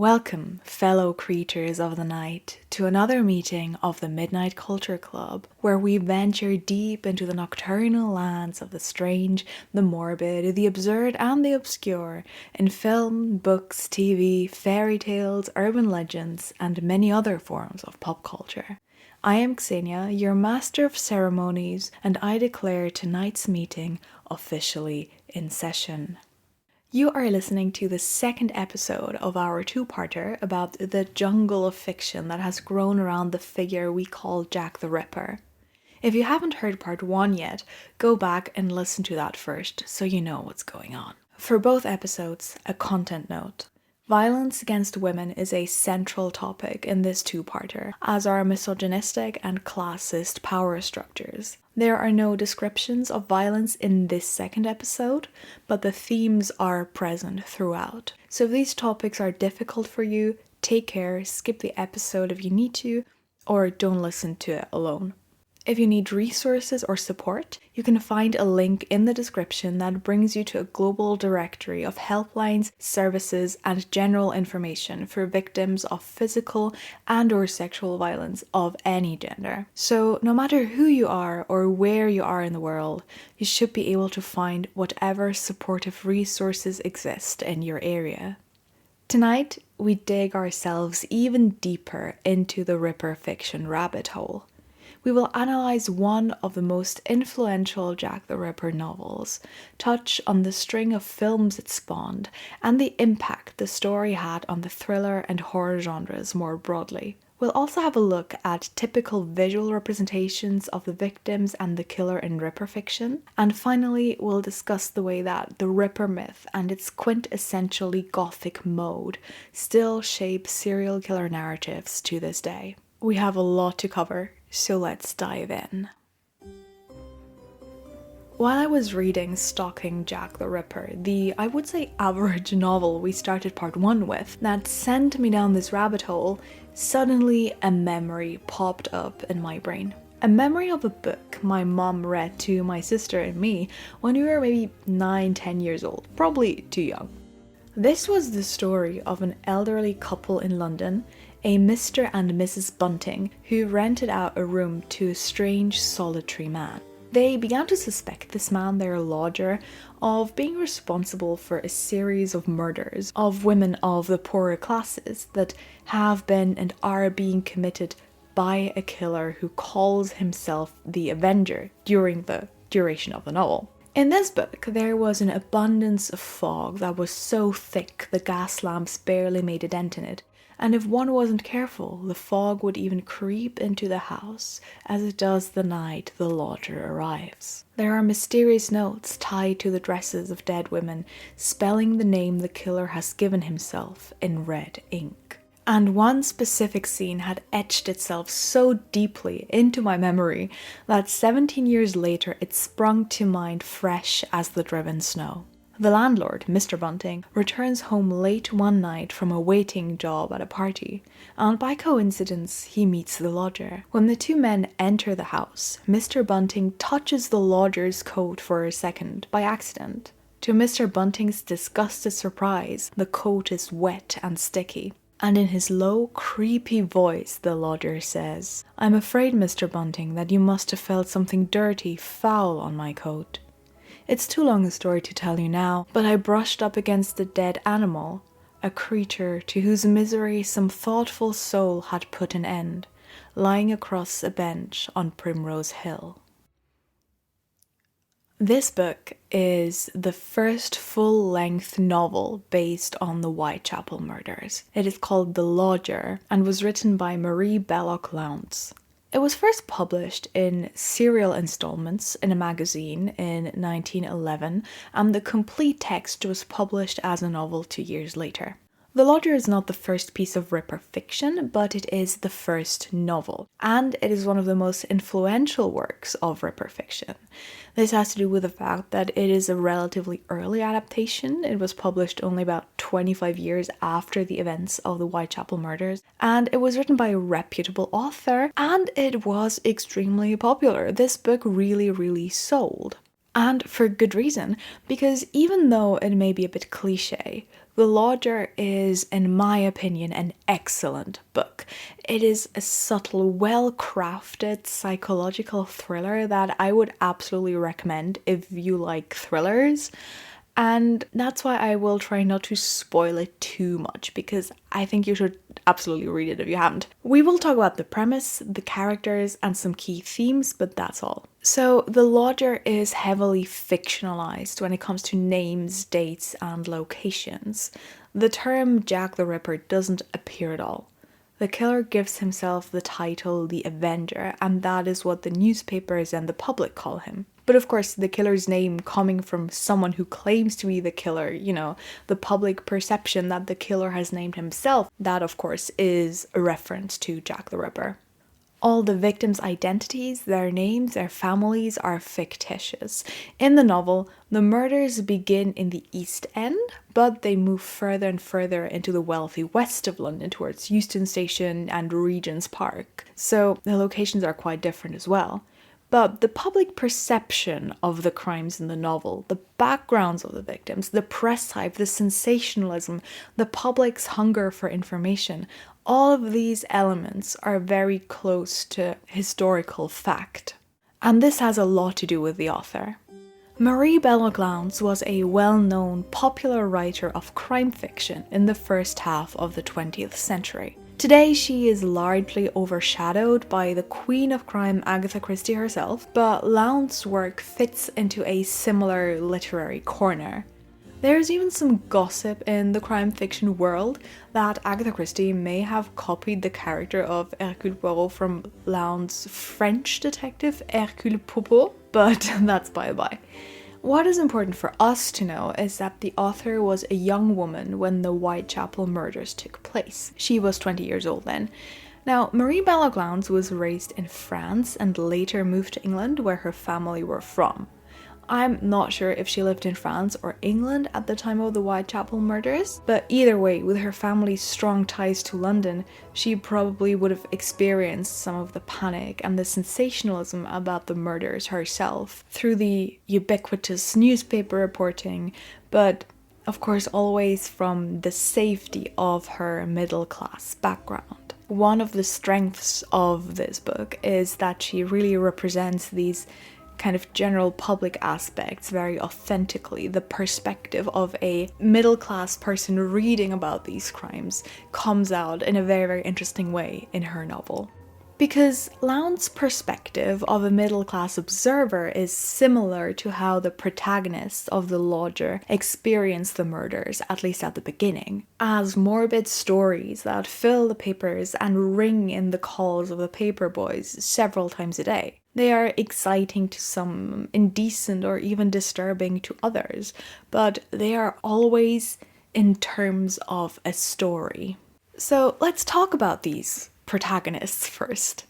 Welcome, fellow creatures of the night, to another meeting of the Midnight Culture Club, where we venture deep into the nocturnal lands of the strange, the morbid, the absurd, and the obscure in film, books, TV, fairy tales, urban legends, and many other forms of pop culture. I am Xenia, your master of ceremonies, and I declare tonight's meeting officially in session. You are listening to the second episode of our two-parter about the jungle of fiction that has grown around the figure we call Jack the Ripper. If you haven't heard part 1 yet, go back and listen to that first so you know what's going on. For both episodes, a content note. Violence against women is a central topic in this two-parter, as are misogynistic and classist power structures. There are no descriptions of violence in this second episode, but the themes are present throughout. So if these topics are difficult for you, take care, skip the episode if you need to, or don't listen to it alone. If you need resources or support, you can find a link in the description that brings you to a global directory of helplines, services, and general information for victims of physical and/or sexual violence of any gender. So no matter who you are or where you are in the world, you should be able to find whatever supportive resources exist in your area. Tonight, we dig ourselves even deeper into the Ripper fiction rabbit hole. We will analyse one of the most influential Jack the Ripper novels, touch on the string of films it spawned, and the impact the story had on the thriller and horror genres more broadly. We'll also have a look at typical visual representations of the victims and the killer in Ripper fiction, and finally we'll discuss the way that the Ripper myth and its quintessentially Gothic mode still shape serial killer narratives to this day. We have a lot to cover, so let's dive in. While I was reading Stalking Jack the Ripper, the, I would say, average novel we started part 1 with, that sent me down this rabbit hole, suddenly a memory popped up in my brain. A memory of a book my mom read to my sister and me when we were maybe 9-10 years old, probably too young. This was the story of an elderly couple in London, a Mr. and Mrs. Bunting, who rented out a room to a strange, solitary man. They began to suspect this man, their lodger, of being responsible for a series of murders of women of the poorer classes that have been and are being committed by a killer who calls himself the Avenger during the duration of the novel. In this book, there was an abundance of fog that was so thick the gas lamps barely made a dent in it. And if one wasn't careful, the fog would even creep into the house, as it does the night the lodger arrives. There are mysterious notes tied to the dresses of dead women, spelling the name the killer has given himself in red ink. And one specific scene had etched itself so deeply into my memory that 17 years later it sprung to mind fresh as the driven snow. The landlord, Mr. Bunting, returns home late one night from a waiting job at a party, and by coincidence he meets the lodger. When the two men enter the house, Mr. Bunting touches the lodger's coat for a second, by accident. To Mr. Bunting's disgusted surprise, the coat is wet and sticky. And in his low, creepy voice, the lodger says, "I'm afraid, Mr. Bunting, that you must have felt something dirty, foul on my coat. It's too long a story to tell you now, but I brushed up against a dead animal, a creature to whose misery some thoughtful soul had put an end, lying across a bench on Primrose Hill." This book is the first full-length novel based on the Whitechapel murders. It is called The Lodger and was written by Belloc Lowndes. It was first published in serial installments in a magazine in 1911, and the complete text was published as a novel 2 years later. The Lodger is not the first piece of Ripper fiction, but it is the first novel, and it is one of the most influential works of Ripper fiction. This has to do with the fact that it is a relatively early adaptation. It was published only about 25 years after the events of the Whitechapel murders, and it was written by a reputable author, and it was extremely popular. This book really sold. And for good reason, because even though it may be a bit cliche, The Lodger is, in my opinion, an excellent book. It is a subtle, well-crafted psychological thriller that I would absolutely recommend if you like thrillers. And that's why I will try not to spoil it too much, because I think you should absolutely read it if you haven't. We will talk about the premise, the characters, and some key themes, but that's all. So, The Lodger is heavily fictionalized when it comes to names, dates, and locations. The term Jack the Ripper doesn't appear at all. The killer gives himself the title The Avenger, and that is what the newspapers and the public call him. But of course, the killer's name coming from someone who claims to be the killer, the public perception that the killer has named himself, that of course is a reference to Jack the Ripper. All the victims' identities, their names, their families are fictitious. In the novel, the murders begin in the East End, but they move further and further into the wealthy west of London towards Euston Station and Regent's Park. So the locations are quite different as well. But the public perception of the crimes in the novel, the backgrounds of the victims, the press hype, the sensationalism, the public's hunger for information, all of these elements are very close to historical fact. And this has a lot to do with the author. Marie Belloc Lowndes was a well-known popular writer of crime fiction in the first half of the 20th century. Today she is largely overshadowed by the queen of crime Agatha Christie herself, but Lowndes' work fits into a similar literary corner. There's even some gossip in the crime fiction world that Agatha Christie may have copied the character of Hercule Poirot from Lowndes' French detective Hercule Poirot, but that's by the by. What is important for us to know is that the author was a young woman when the Whitechapel murders took place. She was 20 years old then. Now, Marie Belloc Lowndes was raised in France and later moved to England, where her family were from. I'm not sure if she lived in France or England at the time of the Whitechapel murders, but either way, with her family's strong ties to London, she probably would have experienced some of the panic and the sensationalism about the murders herself through the ubiquitous newspaper reporting, but of course always from the safety of her middle-class background. One of the strengths of this book is that she really represents these kind of general public aspects very authentically. The perspective of a middle-class person reading about these crimes comes out in a very, very interesting way in her novel. Because Lowndes' perspective of a middle-class observer is similar to how the protagonists of The Lodger experience the murders, at least at the beginning, as morbid stories that fill the papers and ring in the calls of the paper boys several times a day. They are exciting to some, indecent or even disturbing to others, but they are always in terms of a story. So let's talk about these protagonists first.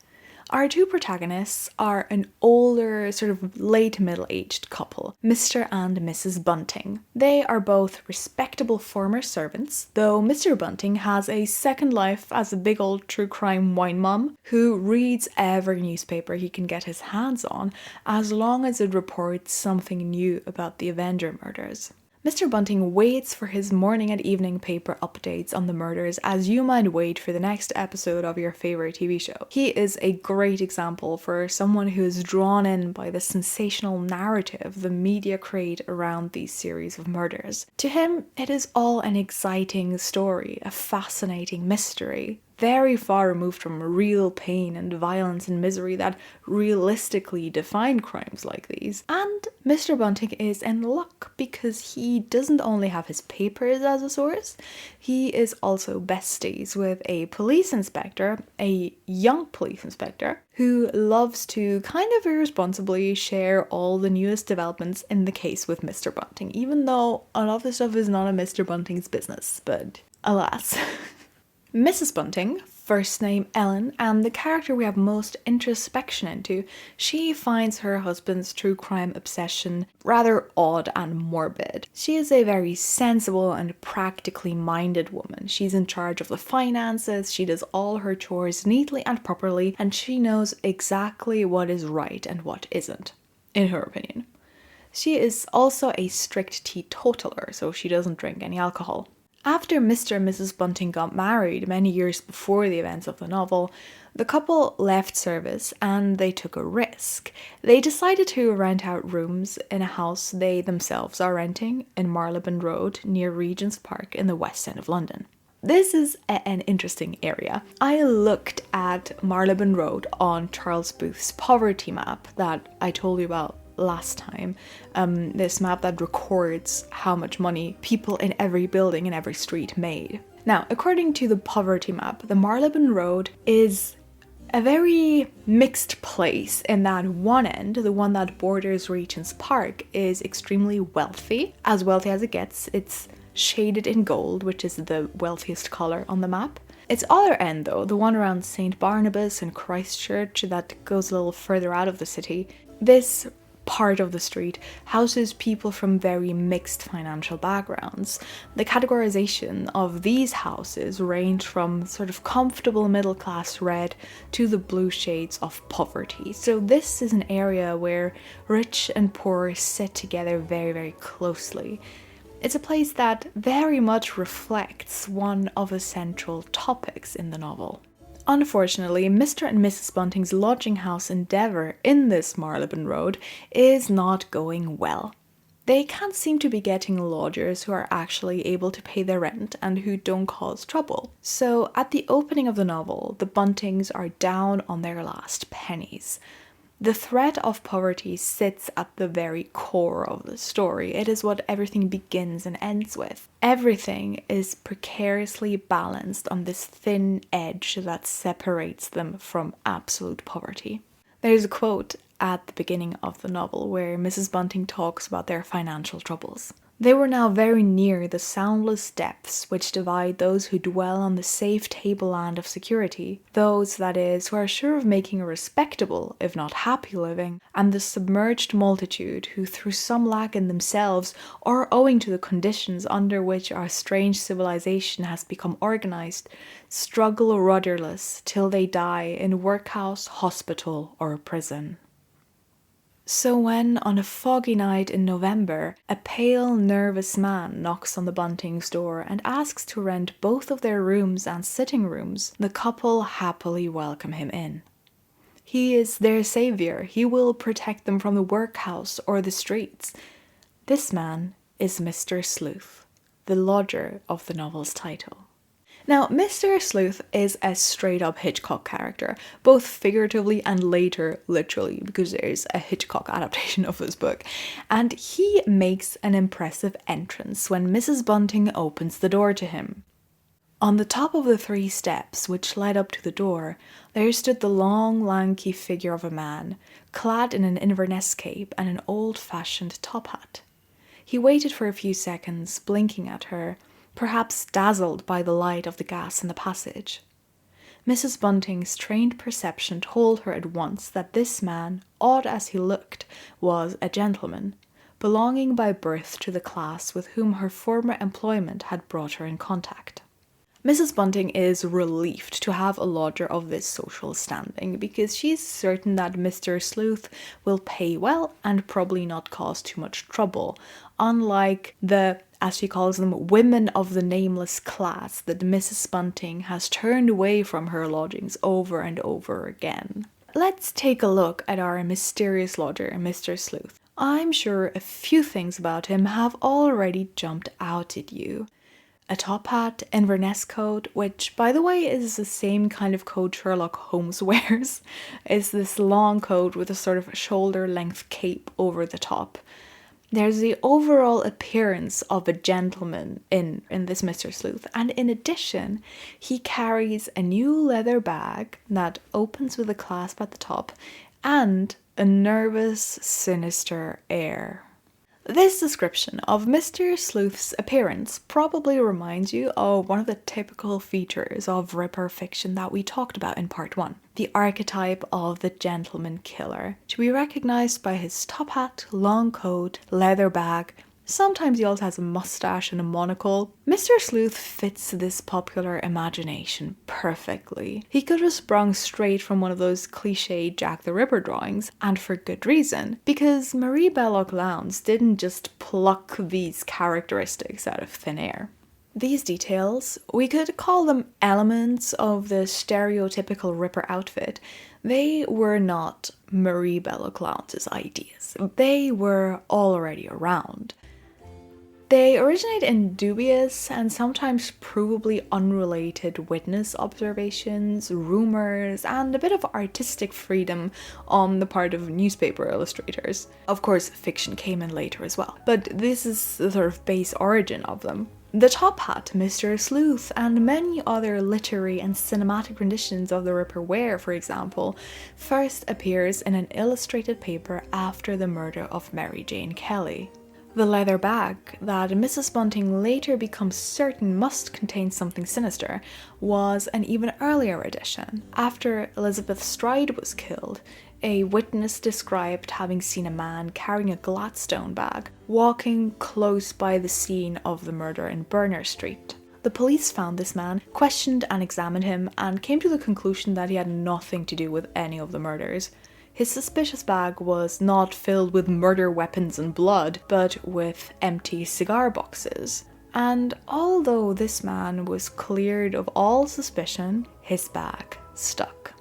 Our two protagonists are an older, sort of late middle-aged couple, Mr. and Mrs. Bunting. They are both respectable former servants, though Mr. Bunting has a second life as a big old true crime wine mum who reads every newspaper he can get his hands on as long as it reports something new about the Avenger murders. Mr. Bunting waits for his morning and evening paper updates on the murders as you might wait for the next episode of your favorite TV show. He is a great example for someone who is drawn in by the sensational narrative the media create around these series of murders. To him, it is all an exciting story, a fascinating mystery, very far removed from real pain and violence and misery that realistically define crimes like these. And Mr. Bunting is in luck because he doesn't only have his papers as a source, he is also besties with a police inspector, a young police inspector, who loves to kind of irresponsibly share all the newest developments in the case with Mr. Bunting, even though a lot of the stuff is none of Mr. Bunting's business, but alas. Mrs. Bunting, first name Ellen, and the character we have most introspection into, she finds her husband's true crime obsession rather odd and morbid. She is a very sensible and practically minded woman. She's in charge of the finances, she does all her chores neatly and properly, and she knows exactly what is right and what isn't, in her opinion. She is also a strict teetotaler, so she doesn't drink any alcohol. After Mr. and Mrs. Bunting got married many years before the events of the novel, the couple left service and they took a risk. They decided to rent out rooms in a house they themselves are renting in Marylebone Road near Regent's Park in the West End of London. This is an interesting area. I looked at Marylebone Road on Charles Booth's poverty map that I told you about last time. This map that records how much money people in every building in every street made. Now, according to the poverty map, the Marylebone Road is a very mixed place in that one end, the one that borders Regent's Park, is extremely wealthy as it gets. It's shaded in gold, which is the wealthiest colour on the map. Its other end, though, the one around St. Barnabas and Christchurch that goes a little further out of the city, this part of the street houses people from very mixed financial backgrounds. The categorization of these houses range from sort of comfortable middle class red to the blue shades of poverty. So this is an area where rich and poor sit together very, very closely. It's a place that very much reflects one of the central topics in the novel. Unfortunately, Mr. and Mrs. Bunting's lodging house endeavour in this Marylebone Road is not going well. They can't seem to be getting lodgers who are actually able to pay their rent and who don't cause trouble. So at the opening of the novel, the Buntings are down on their last pennies. The threat of poverty sits at the very core of the story. It is what everything begins and ends with. Everything is precariously balanced on this thin edge that separates them from absolute poverty. There's a quote at the beginning of the novel where Mrs. Bunting talks about their financial troubles. They were now very near the soundless depths which divide those who dwell on the safe tableland of security, those, that is, who are sure of making a respectable, if not happy living, and the submerged multitude who, through some lack in themselves, or owing to the conditions under which our strange civilization has become organized, struggle rudderless till they die in workhouse, hospital, or prison. So when, on a foggy night in November, a pale, nervous man knocks on the Buntings' door and asks to rent both of their rooms and sitting rooms, the couple happily welcome him in. He is their saviour. He will protect them from the workhouse or the streets. This man is Mr. Sleuth, the lodger of the novel's title. Now, Mr. Sleuth is a straight-up Hitchcock character, both figuratively and later literally, because there's a Hitchcock adaptation of this book, and he makes an impressive entrance when Mrs. Bunting opens the door to him. On the top of the 3 steps which led up to the door, there stood the long, lanky figure of a man, clad in an Inverness cape and an old-fashioned top hat. He waited for a few seconds, blinking at her, perhaps dazzled by the light of the gas in the passage. Mrs. Bunting's trained perception told her at once that this man, odd as he looked, was a gentleman, belonging by birth to the class with whom her former employment had brought her in contact. Mrs. Bunting is relieved to have a lodger of this social standing because she's certain that Mr. Sleuth will pay well and probably not cause too much trouble, unlike the, as she calls them, women of the nameless class that Mrs. Bunting has turned away from her lodgings over and over again. Let's take a look at our mysterious lodger, Mr. Sleuth. I'm sure a few things about him have already jumped out at you. A top hat, Inverness coat, which, by the way, is the same kind of coat Sherlock Holmes wears. It's this long coat with a sort of shoulder-length cape over the top. There's the overall appearance of a gentleman in this Mr. Sleuth, and in addition, he carries a new leather bag that opens with a clasp at the top, and a nervous, sinister air. This description of Mr. Sleuth's appearance probably reminds you of one of the typical features of Ripper fiction that we talked about in part 1, the archetype of the gentleman killer, to be recognised by his top hat, long coat, leather bag. Sometimes he also has a mustache and a monocle. Mr. Sleuth fits this popular imagination perfectly. He could have sprung straight from one of those cliché Jack the Ripper drawings, and for good reason, because Marie Belloc Lowndes didn't just pluck these characteristics out of thin air. These details, we could call them elements of the stereotypical Ripper outfit, they were not Marie Belloc Lowndes' ideas. They were already around. They originate in dubious and sometimes provably unrelated witness observations, rumours, and a bit of artistic freedom on the part of newspaper illustrators. Of course, fiction came in later as well, but this is the sort of base origin of them. The top hat, Mr. Sleuth, and many other literary and cinematic renditions of the Ripper wear, for example, first appears in an illustrated paper after the murder of Mary Jane Kelly. The leather bag that Mrs. Bunting later becomes certain must contain something sinister was an even earlier edition. After Elizabeth Stride was killed, a witness described having seen a man carrying a Gladstone bag walking close by the scene of the murder in Berners Street. The police found this man, questioned and examined him, and came to the conclusion that he had nothing to do with any of the murders. His suspicious bag was not filled with murder weapons and blood, but with empty cigar boxes. And although this man was cleared of all suspicion, his bag stuck.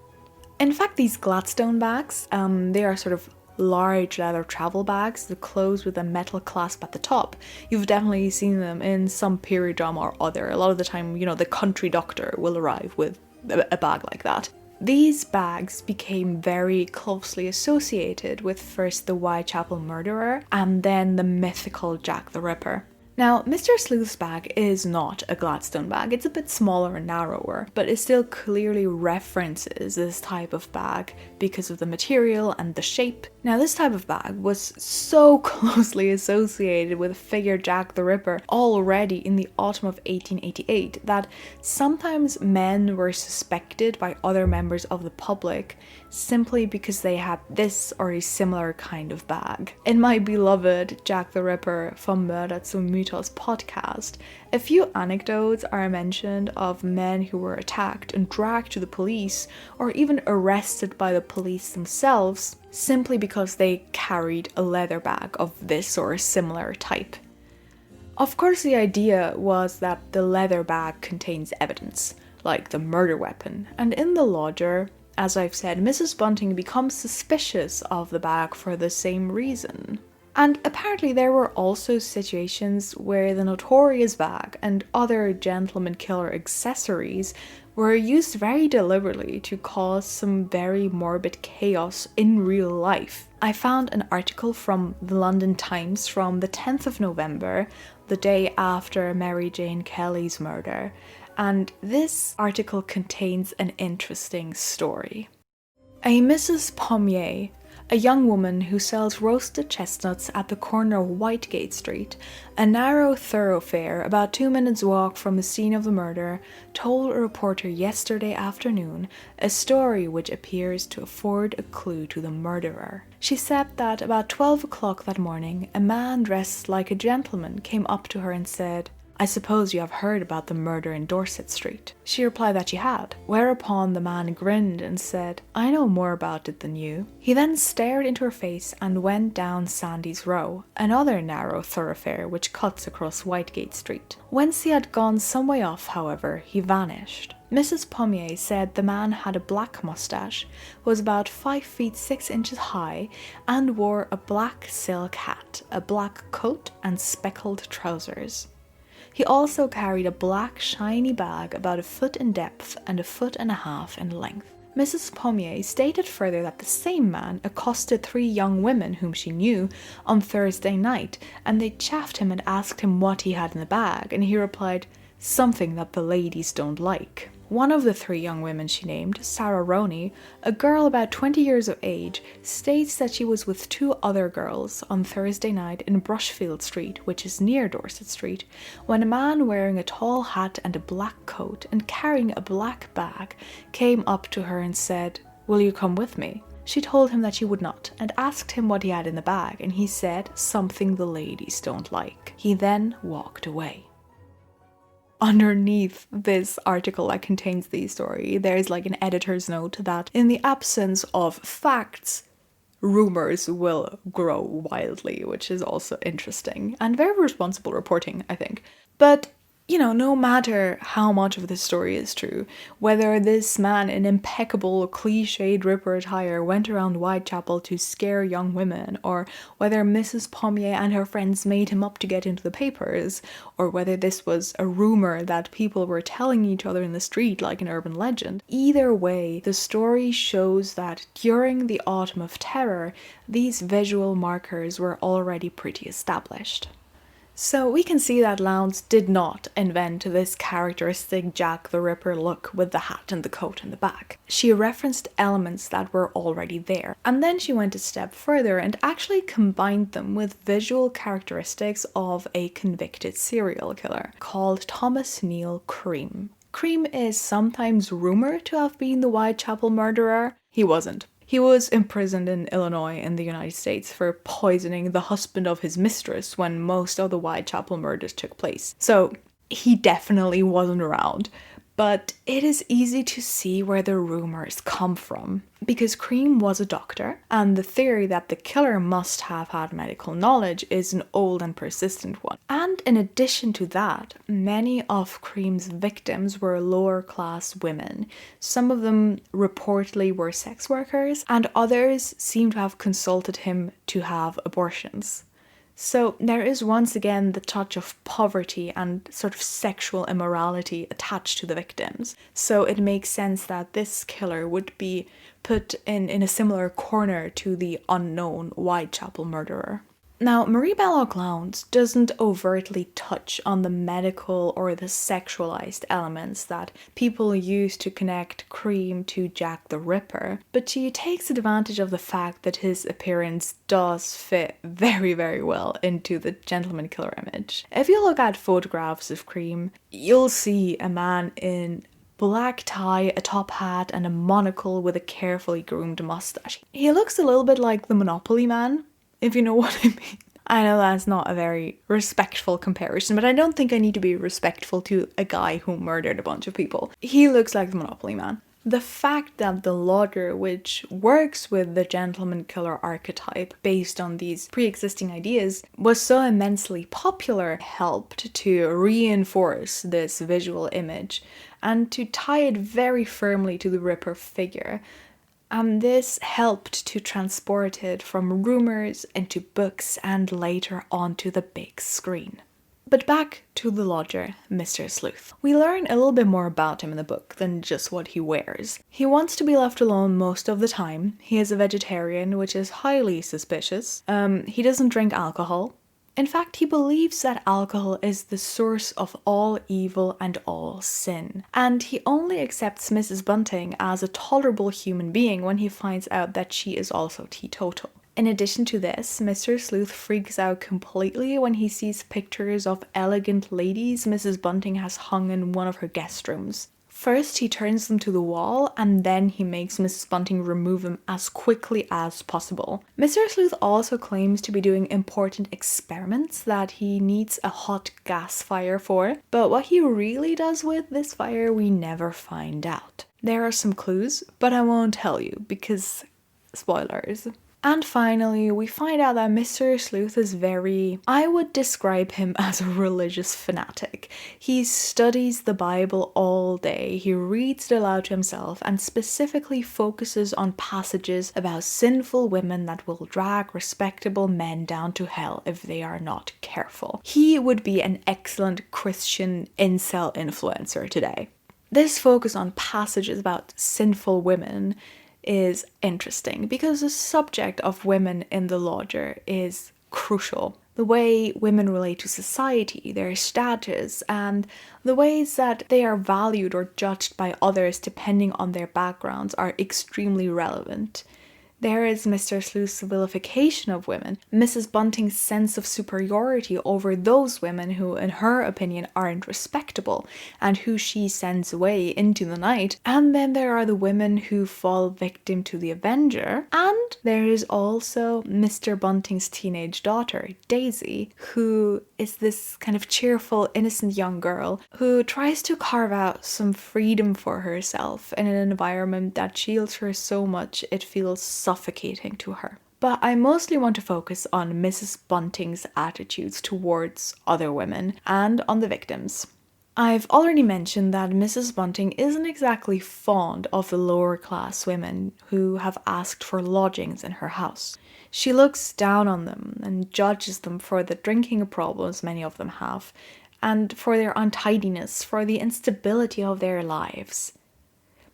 In fact, these Gladstone bags, they are sort of large leather travel bags that close with a metal clasp at the top. You've definitely seen them in some period drama or other. A lot of the time, the country doctor will arrive with a bag like that. These bags became very closely associated with first the Whitechapel murderer and then the mythical Jack the Ripper. Now, Mr. Sleuth's bag is not a Gladstone bag. It's a bit smaller and narrower, but it still clearly references this type of bag because of the material and the shape. Now, this type of bag was so closely associated with the figure Jack the Ripper already in the autumn of 1888 that sometimes men were suspected by other members of the public simply because they had this or a similar kind of bag. In my beloved Jack the Ripper from Murder zum Mythos podcast, a few anecdotes are mentioned of men who were attacked and dragged to the police or even arrested by the police themselves simply because they carried a leather bag of this or a similar type. Of course, the idea was that the leather bag contains evidence, like the murder weapon, and in the lodger, as I've said, Mrs. Bunting becomes suspicious of the bag for the same reason. And apparently there were also situations where the notorious bag and other gentleman killer accessories were used very deliberately to cause some very morbid chaos in real life. I found an article from the London Times from the 10th of November, the day after Mary Jane Kelly's murder, and this article contains an interesting story. A Mrs. Pommier, a young woman who sells roasted chestnuts at the corner of Whitegate Street, a narrow thoroughfare about 2 minutes' walk from the scene of the murder, told a reporter yesterday afternoon a story which appears to afford a clue to the murderer. She said that about 12 o'clock that morning, a man dressed like a gentleman came up to her and said, "I suppose you have heard about the murder in Dorset Street." She replied that she had, whereupon the man grinned and said, "I know more about it than you." He then stared into her face and went down Sandy's Row, another narrow thoroughfare which cuts across Whitegate Street. Whence he had gone some way off, however, he vanished. Mrs. Pommier said the man had a black moustache, was about 5 feet 6 inches high, and wore a black silk hat, a black coat, and speckled trousers. He also carried a black shiny bag about 1 foot in depth and 1.5 feet in length. Mrs. Pommier stated further that the same man accosted 3 young women whom she knew on Thursday night, and they chaffed him and asked him what he had in the bag, and he replied, "Something that the ladies don't like." One of the 3 young women she named, Sarah Roney, a girl about 20 years of age, states that she was with 2 other girls on Thursday night in Brushfield Street, which is near Dorset Street, when a man wearing a tall hat and a black coat and carrying a black bag came up to her and said, "Will you come with me?" She told him that she would not and asked him what he had in the bag, and he said, "Something the ladies don't like." He then walked away. Underneath this article that contains the story, there's like an editor's note that in the absence of facts, rumors will grow wildly, which is also interesting and very responsible reporting, I think. But no matter how much of this story is true, whether this man in impeccable, cliched Ripper attire went around Whitechapel to scare young women, or whether Mrs. Pommier and her friends made him up to get into the papers, or whether this was a rumour that people were telling each other in the street like an urban legend, either way, the story shows that during the Autumn of Terror, these visual markers were already pretty established. So we can see that Lowndes did not invent this characteristic Jack the Ripper look with the hat and the coat and the bag. She referenced elements that were already there, and then she went a step further and actually combined them with visual characteristics of a convicted serial killer called Thomas Neal Cream. Cream is sometimes rumoured to have been the Whitechapel murderer. He wasn't. He was imprisoned in Illinois in the United States for poisoning the husband of his mistress when most of the Whitechapel murders took place. So he definitely wasn't around. But it is easy to see where the rumors come from, because Cream was a doctor, and the theory that the killer must have had medical knowledge is an old and persistent one. And in addition to that, many of Cream's victims were lower class women. Some of them reportedly were sex workers, and others seem to have consulted him to have abortions. So there is once again the touch of poverty and sort of sexual immorality attached to the victims. So it makes sense that this killer would be put in a similar corner to the unknown Whitechapel murderer. Now, Marie Belloc Lowndes doesn't overtly touch on the medical or the sexualized elements that people use to connect Cream to Jack the Ripper, but she takes advantage of the fact that his appearance does fit very, very well into the gentleman killer image. If you look at photographs of Cream, you'll see a man in black tie, a top hat, and a monocle with a carefully groomed mustache. He looks a little bit like the Monopoly Man, if you know what I mean. I know that's not a very respectful comparison, but I don't think I need to be respectful to a guy who murdered a bunch of people. He looks like the Monopoly Man. The fact that the lodger, which works with the gentleman killer archetype based on these pre-existing ideas, was so immensely popular helped to reinforce this visual image and to tie it very firmly to the Ripper figure. And this helped to transport it from rumours into books and later onto the big screen. But back to the lodger, Mr. Sleuth. We learn a little bit more about him in the book than just what he wears. He wants to be left alone most of the time. He is a vegetarian, which is highly suspicious. He doesn't drink alcohol. In fact, he believes that alcohol is the source of all evil and all sin. And he only accepts Mrs. Bunting as a tolerable human being when he finds out that she is also teetotal. In addition to this, Mr. Sleuth freaks out completely when he sees pictures of elegant ladies Mrs. Bunting has hung in one of her guest rooms. First, he turns them to the wall, and then he makes Mrs. Bunting remove them as quickly as possible. Mr. Sleuth also claims to be doing important experiments that he needs a hot gas fire for, but what he really does with this fire we never find out. There are some clues, but I won't tell you because spoilers. And finally, we find out that Mr. Sleuth is I would describe him as a religious fanatic. He studies the Bible all day, he reads it aloud to himself, and specifically focuses on passages about sinful women that will drag respectable men down to hell if they are not careful. He would be an excellent Christian incel influencer today. This focus on passages about sinful women is interesting because the subject of women in the lodger is crucial. The way women relate to society, their status, and the ways that they are valued or judged by others depending on their backgrounds are extremely relevant. There is Mr. Sleuth's vilification of women, Mrs. Bunting's sense of superiority over those women who, in her opinion, aren't respectable, and who she sends away into the night. And then there are the women who fall victim to the Avenger. And there is also Mr. Bunting's teenage daughter, Daisy, who is this kind of cheerful, innocent young girl who tries to carve out some freedom for herself in an environment that shields her so much it feels suffocating to her. But I mostly want to focus on Mrs. Bunting's attitudes towards other women and on the victims. I've already mentioned that Mrs. Bunting isn't exactly fond of the lower class women who have asked for lodgings in her house. She looks down on them and judges them for the drinking problems many of them have, and for their untidiness, for the instability of their lives.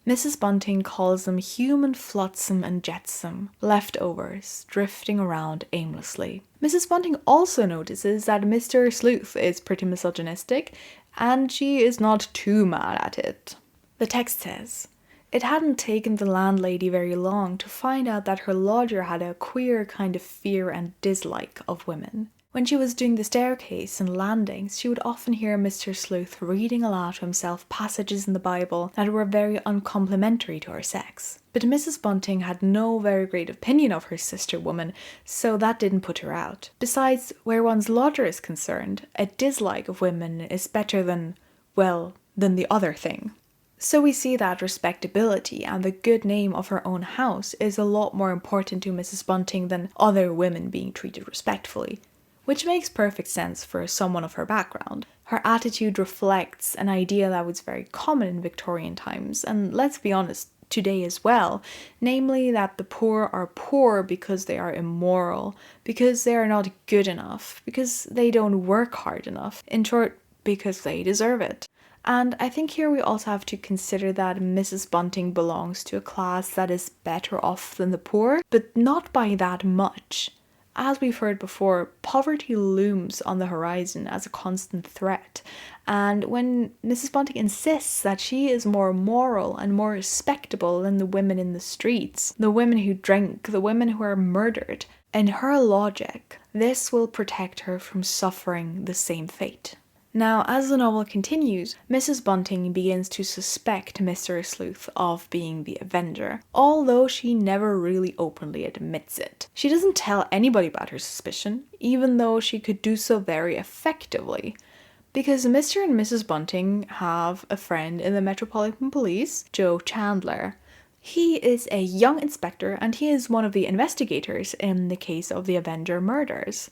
Mrs. Bunting calls them human flotsam and jetsam, leftovers, drifting around aimlessly. Mrs. Bunting also notices that Mr. Sleuth is pretty misogynistic, and she is not too mad at it. The text says, "It hadn't taken the landlady very long to find out that her lodger had a queer kind of fear and dislike of women. When she was doing the staircase and landings, she would often hear Mr. Sleuth reading aloud to himself passages in the Bible that were very uncomplimentary to her sex. But Mrs. Bunting had no very great opinion of her sister woman, so that didn't put her out. Besides, where one's lodger is concerned, a dislike of women is better than the other thing." So we see that respectability and the good name of her own house is a lot more important to Mrs. Bunting than other women being treated respectfully. Which makes perfect sense for someone of her background. Her attitude reflects an idea that was very common in Victorian times, and let's be honest, today as well, namely that the poor are poor because they are immoral, because they are not good enough, because they don't work hard enough, in short, because they deserve it. And I think here we also have to consider that Mrs. Bunting belongs to a class that is better off than the poor, but not by that much. As we've heard before, poverty looms on the horizon as a constant threat, and when Mrs. Bunting insists that she is more moral and more respectable than the women in the streets, the women who drink, the women who are murdered, in her logic, this will protect her from suffering the same fate. Now, as the novel continues, Mrs. Bunting begins to suspect Mr. Sleuth of being the Avenger, although she never really openly admits it. She doesn't tell anybody about her suspicion, even though she could do so very effectively. Because Mr. and Mrs. Bunting have a friend in the Metropolitan Police, Joe Chandler. He is a young inspector and he is one of the investigators in the case of the Avenger murders.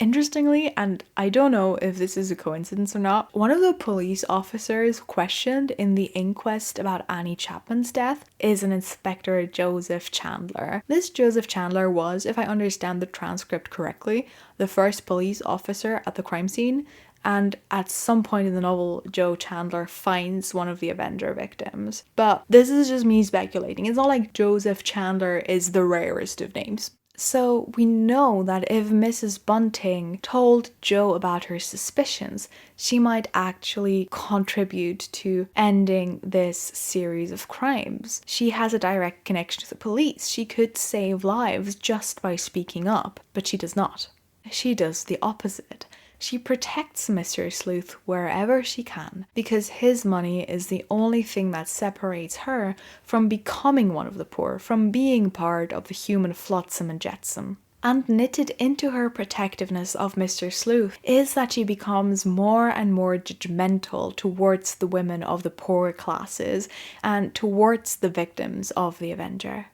Interestingly, and I don't know if this is a coincidence or not, one of the police officers questioned in the inquest about Annie Chapman's death is an Inspector Joseph Chandler. This Joseph Chandler was, if I understand the transcript correctly, the first police officer at the crime scene, and at some point in the novel, Joe Chandler finds one of the Avenger victims. But this is just me speculating. It's not like Joseph Chandler is the rarest of names. So we know that if Mrs. Bunting told Joe about her suspicions, she might actually contribute to ending this series of crimes. She has a direct connection to the police. She could save lives just by speaking up, but she does not. She does the opposite. She protects Mr. Sleuth wherever she can, because his money is the only thing that separates her from becoming one of the poor, from being part of the human flotsam and jetsam. And knitted into her protectiveness of Mr. Sleuth is that she becomes more and more judgmental towards the women of the poorer classes and towards the victims of the Avenger.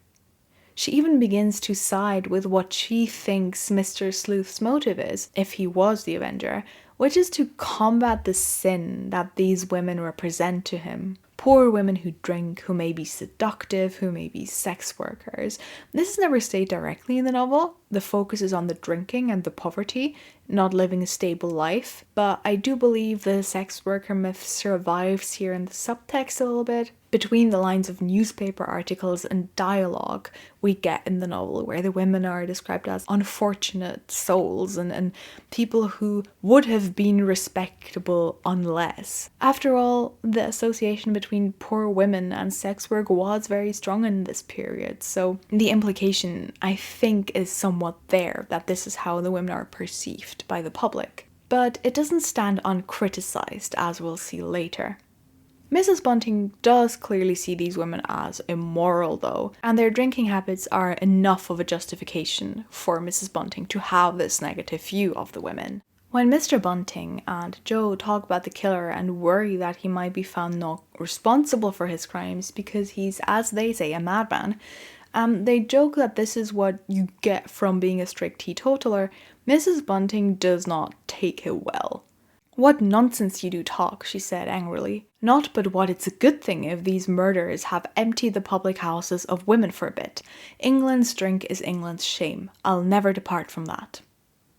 She even begins to side with what she thinks Mr. Sleuth's motive is, if he was the Avenger, which is to combat the sin that these women represent to him. Poor women who drink, who may be seductive, who may be sex workers. This is never stated directly in the novel. The focus is on the drinking and the poverty, not living a stable life. But I do believe the sex worker myth survives here in the subtext a little bit. Between the lines of newspaper articles and dialogue we get in the novel, where the women are described as unfortunate souls and people who would have been respectable unless. After all, the association between poor women and sex work was very strong in this period, so the implication, I think, is somewhat there, that this is how the women are perceived by the public. But it doesn't stand uncriticized, as we'll see later. Mrs. Bunting does clearly see these women as immoral though, and their drinking habits are enough of a justification for Mrs. Bunting to have this negative view of the women. When Mr. Bunting and Joe talk about the killer and worry that he might be found not responsible for his crimes because he's, as they say, a madman, they joke that this is what you get from being a strict teetotaler. Mrs. Bunting does not take it well. "What nonsense you do talk," she said angrily. "Not but what it's a good thing if these murderers have emptied the public houses of women for a bit. England's drink is England's shame. I'll never depart from that."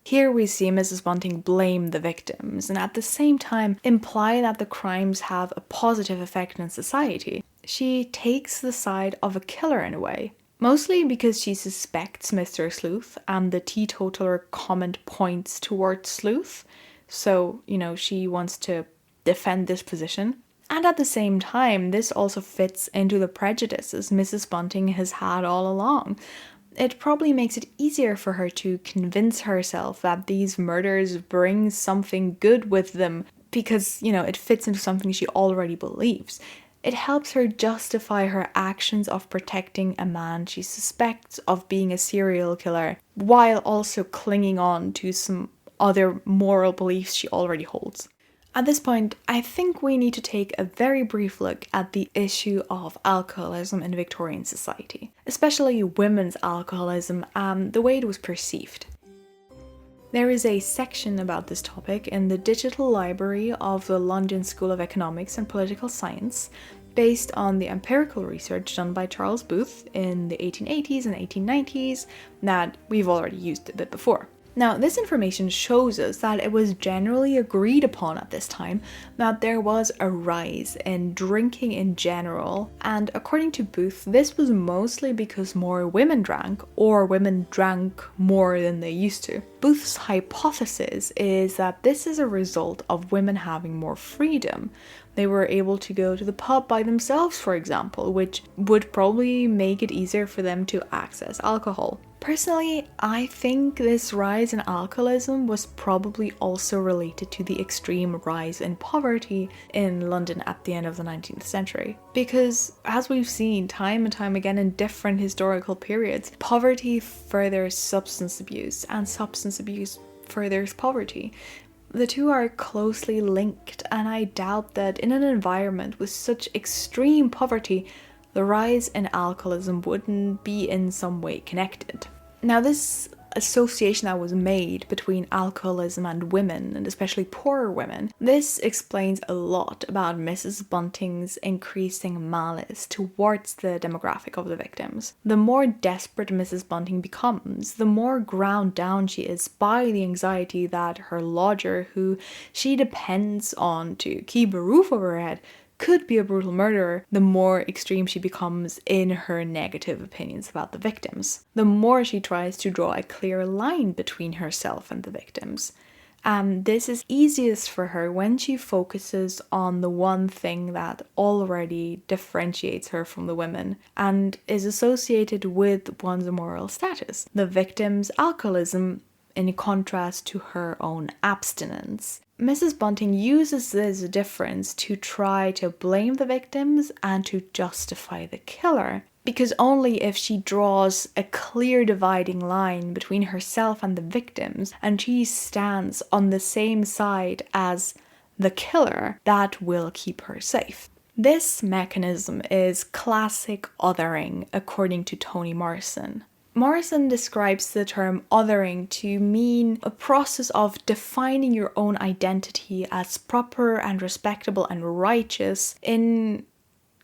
Here we see Mrs. Bunting blame the victims and at the same time imply that the crimes have a positive effect on society. She takes the side of a killer in a way. Mostly because she suspects Mr. Sleuth and the teetotaler comment points towards Sleuth. So, she wants to defend this position. And at the same time, this also fits into the prejudices Mrs. Bunting has had all along. It probably makes it easier for her to convince herself that these murders bring something good with them because, it fits into something she already believes. It helps her justify her actions of protecting a man she suspects of being a serial killer, while also clinging on to some other moral beliefs she already holds. At this point, I think we need to take a very brief look at the issue of alcoholism in Victorian society, especially women's alcoholism and the way it was perceived. There is a section about this topic in the digital library of the London School of Economics and Political Science, based on the empirical research done by Charles Booth in the 1880s and 1890s that we've already used a bit before. Now, this information shows us that it was generally agreed upon at this time that there was a rise in drinking in general, and according to Booth, this was mostly because more women drank, or women drank more than they used to. Booth's hypothesis is that this is a result of women having more freedom. They were able to go to the pub by themselves, for example, which would probably make it easier for them to access alcohol. Personally, I think this rise in alcoholism was probably also related to the extreme rise in poverty in London at the end of the 19th century. Because, as we've seen time and time again in different historical periods, poverty furthers substance abuse, and substance abuse furthers poverty. The two are closely linked, and I doubt that in an environment with such extreme poverty, the rise in alcoholism wouldn't be in some way connected. Now, this association that was made between alcoholism and women, and especially poorer women, this explains a lot about Mrs. Bunting's increasing malice towards the demographic of the victims. The more desperate Mrs. Bunting becomes, the more ground down she is by the anxiety that her lodger, who she depends on to keep a roof over her head, could be a brutal murderer, the more extreme she becomes in her negative opinions about the victims. The more she tries to draw a clear line between herself and the victims. And this is easiest for her when she focuses on the one thing that already differentiates her from the women and is associated with one's moral status. The victim's alcoholism in contrast to her own abstinence. Mrs. Bunting uses this difference to try to blame the victims and to justify the killer. Because only if she draws a clear dividing line between herself and the victims, and she stands on the same side as the killer, that will keep her safe. This mechanism is classic othering, according to Toni Morrison. Morrison describes the term othering to mean a process of defining your own identity as proper and respectable and righteous in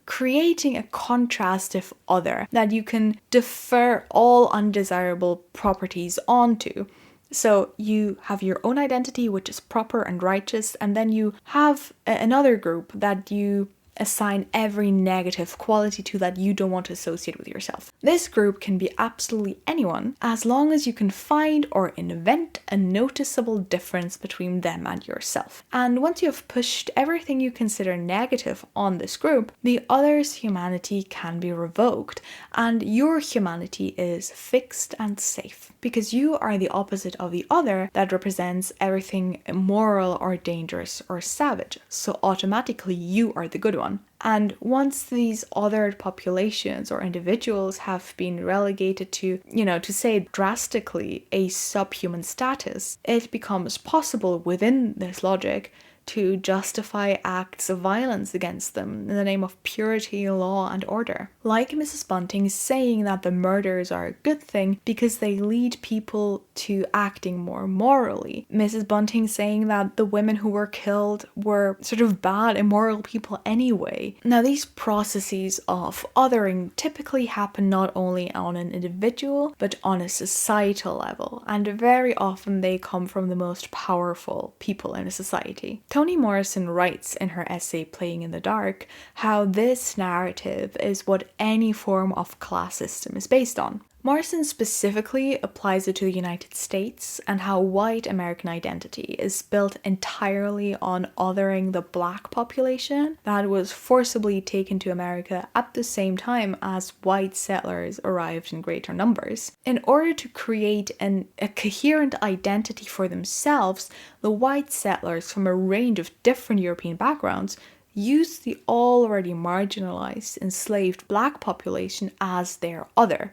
creating a contrastive other that you can defer all undesirable properties onto. So you have your own identity, which is proper and righteous, and then you have another group that you assign every negative quality to that you don't want to associate with yourself. This group can be absolutely anyone, as long as you can find or invent a noticeable difference between them and yourself. And once you have pushed everything you consider negative on this group, the other's humanity can be revoked, and your humanity is fixed and safe, because you are the opposite of the other that represents everything immoral or dangerous or savage, so automatically you are the good one. And once these othered populations or individuals have been relegated to, to say drastically, a subhuman status, it becomes possible within this logic to justify acts of violence against them in the name of purity, law, and order. Like Mrs. Bunting saying that the murders are a good thing because they lead people to acting more morally. Mrs. Bunting saying that the women who were killed were sort of bad, immoral people anyway. Now, these processes of othering typically happen not only on an individual, but on a societal level, and very often they come from the most powerful people in a society. Toni Morrison writes in her essay Playing in the Dark how this narrative is what any form of class system is based on. Morrison specifically applies it to the United States and how white American identity is built entirely on othering the black population that was forcibly taken to America at the same time as white settlers arrived in greater numbers. In order to create a coherent identity for themselves, the white settlers from a range of different European backgrounds used the already marginalized, enslaved black population as their other.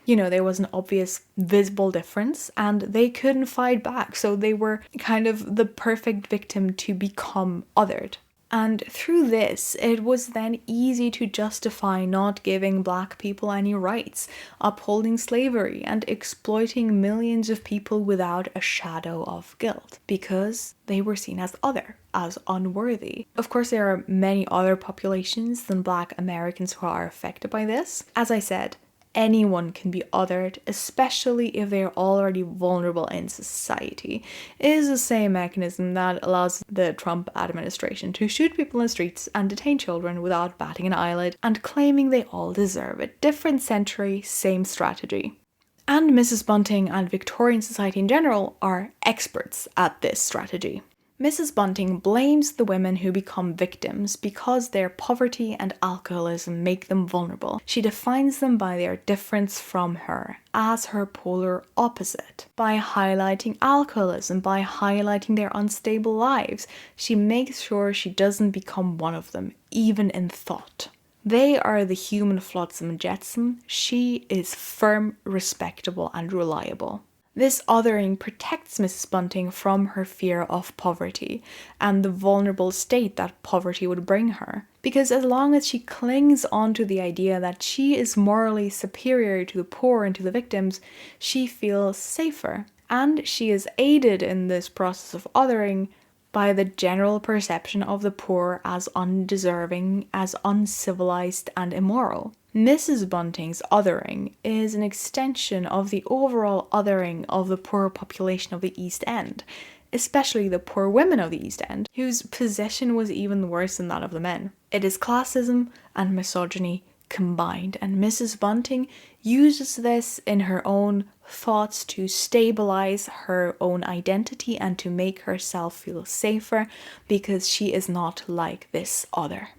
There was an obvious visible difference and they couldn't fight back, so they were kind of the perfect victim to become othered. And through this, it was then easy to justify not giving black people any rights, upholding slavery, and exploiting millions of people without a shadow of guilt, because they were seen as other, as unworthy. Of course, there are many other populations than black Americans who are affected by this. As I said, anyone can be othered, especially if they are already vulnerable in society. It is the same mechanism that allows the Trump administration to shoot people in the streets and detain children without batting an eyelid and claiming they all deserve it. Different century, same strategy. And Mrs. Bunting and Victorian society in general are experts at this strategy. Mrs. Bunting blames the women who become victims because their poverty and alcoholism make them vulnerable. She defines them by their difference from her, as her polar opposite. By highlighting alcoholism, by highlighting their unstable lives, she makes sure she doesn't become one of them, even in thought. They are the human flotsam and jetsam. She is firm, respectable, and reliable. This othering protects Mrs. Bunting from her fear of poverty and the vulnerable state that poverty would bring her. Because as long as she clings on to the idea that she is morally superior to the poor and to the victims, she feels safer. And she is aided in this process of othering by the general perception of the poor as undeserving, as uncivilized and immoral. Mrs. Bunting's othering is an extension of the overall othering of the poor population of the East End, especially the poor women of the East End, whose position was even worse than that of the men. It is classism and misogyny combined, and Mrs. Bunting uses this in her own thoughts to stabilize her own identity and to make herself feel safer because she is not like this other.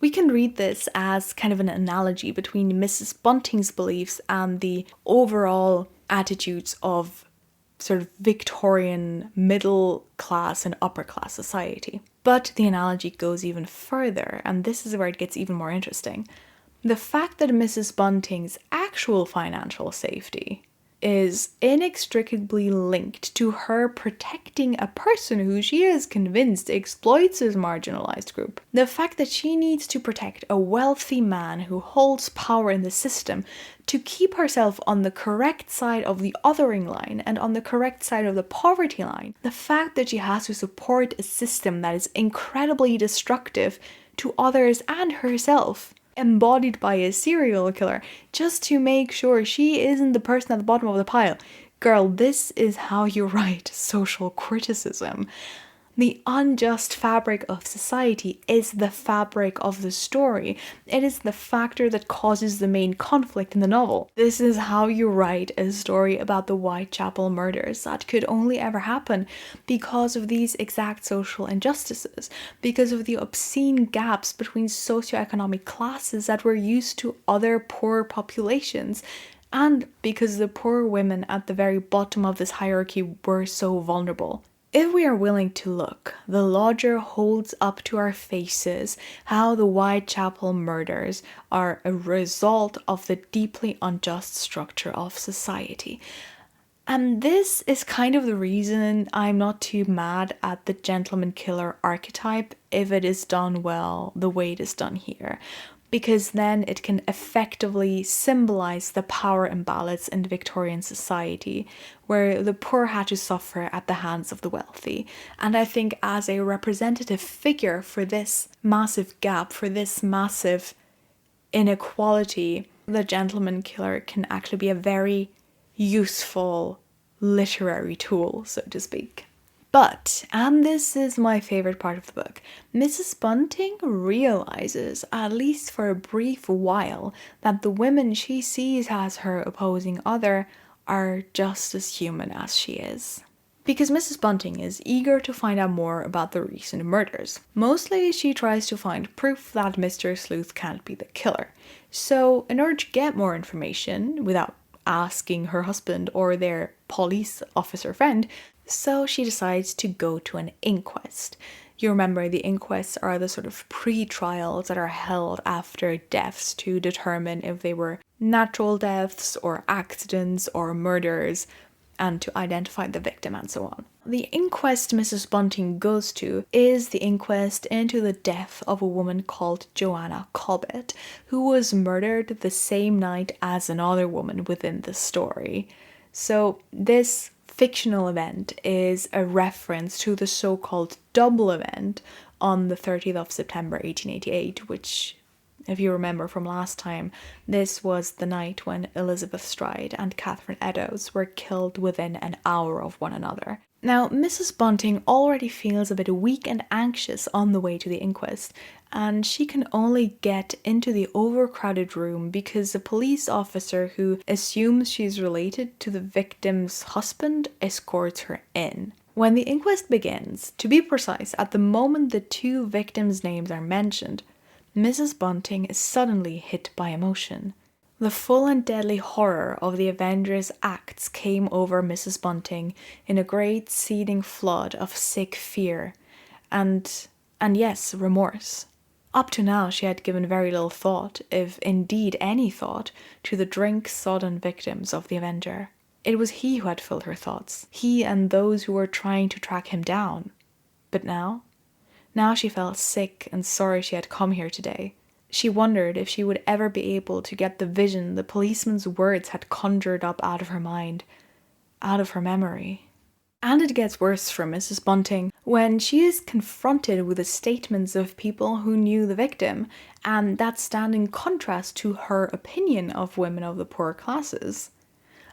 We can read this as kind of an analogy between Mrs. Bunting's beliefs and the overall attitudes of sort of Victorian middle class and upper class society. But the analogy goes even further, and this is where it gets even more interesting. The fact that Mrs. Bunting's actual financial safety is inextricably linked to her protecting a person who she is convinced exploits this marginalized group. The fact that she needs to protect a wealthy man who holds power in the system to keep herself on the correct side of the othering line and on the correct side of the poverty line. The fact that she has to support a system that is incredibly destructive to others and herself, embodied by a serial killer, just to make sure she isn't the person at the bottom of the pile. Girl, this is how you write social criticism. The unjust fabric of society is the fabric of the story. It is the factor that causes the main conflict in the novel. This is how you write a story about the Whitechapel murders that could only ever happen because of these exact social injustices, because of the obscene gaps between socioeconomic classes that were used to other poor populations, and because the poor women at the very bottom of this hierarchy were so vulnerable. If we are willing to look, the lodger holds up to our faces how the Whitechapel murders are a result of the deeply unjust structure of society. And this is kind of the reason I'm not too mad at the gentleman killer archetype if it is done well the way it is done here. Because then it can effectively symbolize the power imbalance in Victorian society, where the poor had to suffer at the hands of the wealthy. And I think as a representative figure for this massive gap, for this massive inequality, the gentleman killer can actually be a very useful literary tool, so to speak. But, and this is my favourite part of the book, Mrs. Bunting realises, at least for a brief while, that the women she sees as her opposing other are just as human as she is. Because Mrs. Bunting is eager to find out more about the recent murders. Mostly she tries to find proof that Mr. Sleuth can't be the killer. So, in order to get more information, without asking her husband or their police officer friend, so she decides to go to an inquest. You remember the inquests are the sort of pre-trials that are held after deaths to determine if they were natural deaths or accidents or murders, and to identify the victim and so on. The inquest Mrs. Bunting goes to is the inquest into the death of a woman called Joanna Cobbett, who was murdered the same night as another woman within the story. So this fictional event is a reference to the so-called double event on the 30th of September 1888, which, if you remember from last time, this was the night when Elizabeth Stride and Catherine Eddowes were killed within an hour of one another. Now, Mrs. Bunting already feels a bit weak and anxious on the way to the inquest, and she can only get into the overcrowded room because a police officer who assumes she's related to the victim's husband escorts her in. When the inquest begins, to be precise, at the moment the two victims' names are mentioned, Mrs. Bunting is suddenly hit by emotion. The full and deadly horror of the Avengers' acts came over Mrs. Bunting in a great seething flood of sick fear and yes, remorse. Up to now she had given very little thought, if indeed any thought, to the drink-sodden victims of the Avenger. It was he who had filled her thoughts, he and those who were trying to track him down. But now she felt sick and sorry she had come here today. She wondered if she would ever be able to get the vision the policeman's words had conjured up out of her mind, out of her memory. And it gets worse for Mrs. Bunting when she is confronted with the statements of people who knew the victim, and that stand in contrast to her opinion of women of the poorer classes.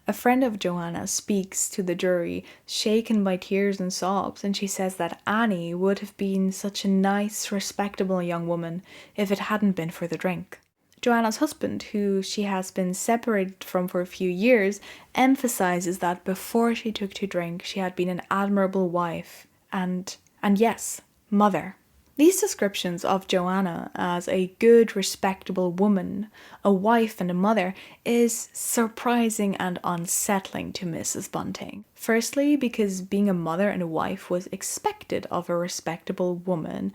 A friend of Joanna speaks to the jury, shaken by tears and sobs, and she says that Annie would have been such a nice, respectable young woman if it hadn't been for the drink. Joanna's husband, who she has been separated from for a few years, emphasizes that before she took to drink, she had been an admirable wife and yes, mother. These descriptions of Joanna as a good, respectable woman, a wife and a mother, is surprising and unsettling to Mrs. Bunting. Firstly, because being a mother and a wife was expected of a respectable woman.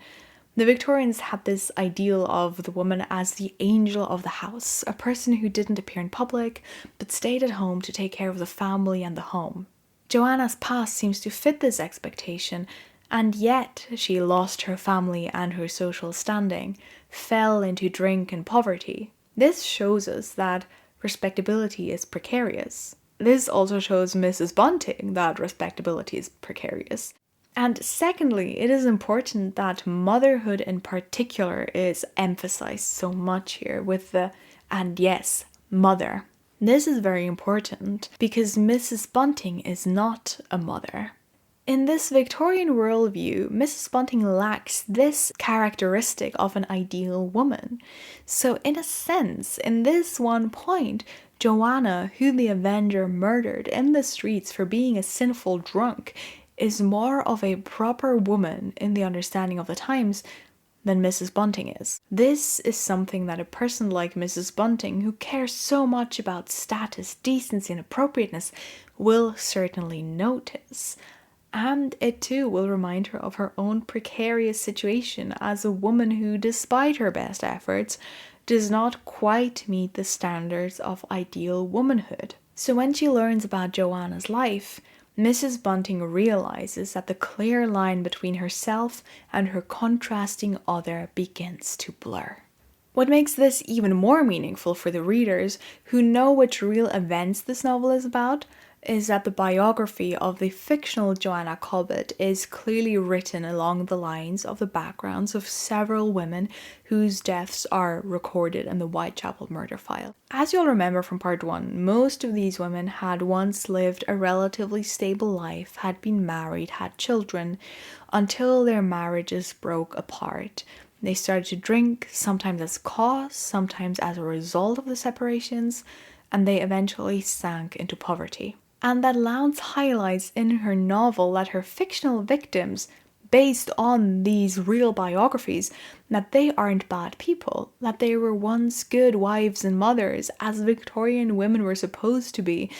The Victorians had this ideal of the woman as the angel of the house, a person who didn't appear in public, but stayed at home to take care of the family and the home. Joanna's past seems to fit this expectation, and yet she lost her family and her social standing, fell into drink and poverty. This shows us that respectability is precarious. This also shows Mrs. Bunting that respectability is precarious. And secondly, it is important that motherhood in particular is emphasized so much here with the, and yes, mother. This is very important because Mrs. Bunting is not a mother. In this Victorian worldview, Mrs. Bunting lacks this characteristic of an ideal woman. So in a sense, in this one point, Joanna, who the Avenger murdered in the streets for being a sinful drunk, is more of a proper woman in the understanding of the times than Mrs. Bunting is. This is something that a person like Mrs. Bunting, who cares so much about status, decency and appropriateness, will certainly notice. And it too will remind her of her own precarious situation as a woman who, despite her best efforts, does not quite meet the standards of ideal womanhood. So when she learns about Joanna's life, Mrs. Bunting realizes that the clear line between herself and her contrasting other begins to blur. What makes this even more meaningful for the readers who know which real events this novel is about is that the biography of the fictional Joanna Cobbett is clearly written along the lines of the backgrounds of several women whose deaths are recorded in the Whitechapel murder file. As you'll remember from part 1, most of these women had once lived a relatively stable life, had been married, had children, until their marriages broke apart. They started to drink, sometimes as a cause, sometimes as a result of the separations, and they eventually sank into poverty. And that Lowndes highlights in her novel that her fictional victims, based on these real biographies, that they aren't bad people, that they were once good wives and mothers, as Victorian women were supposed to be,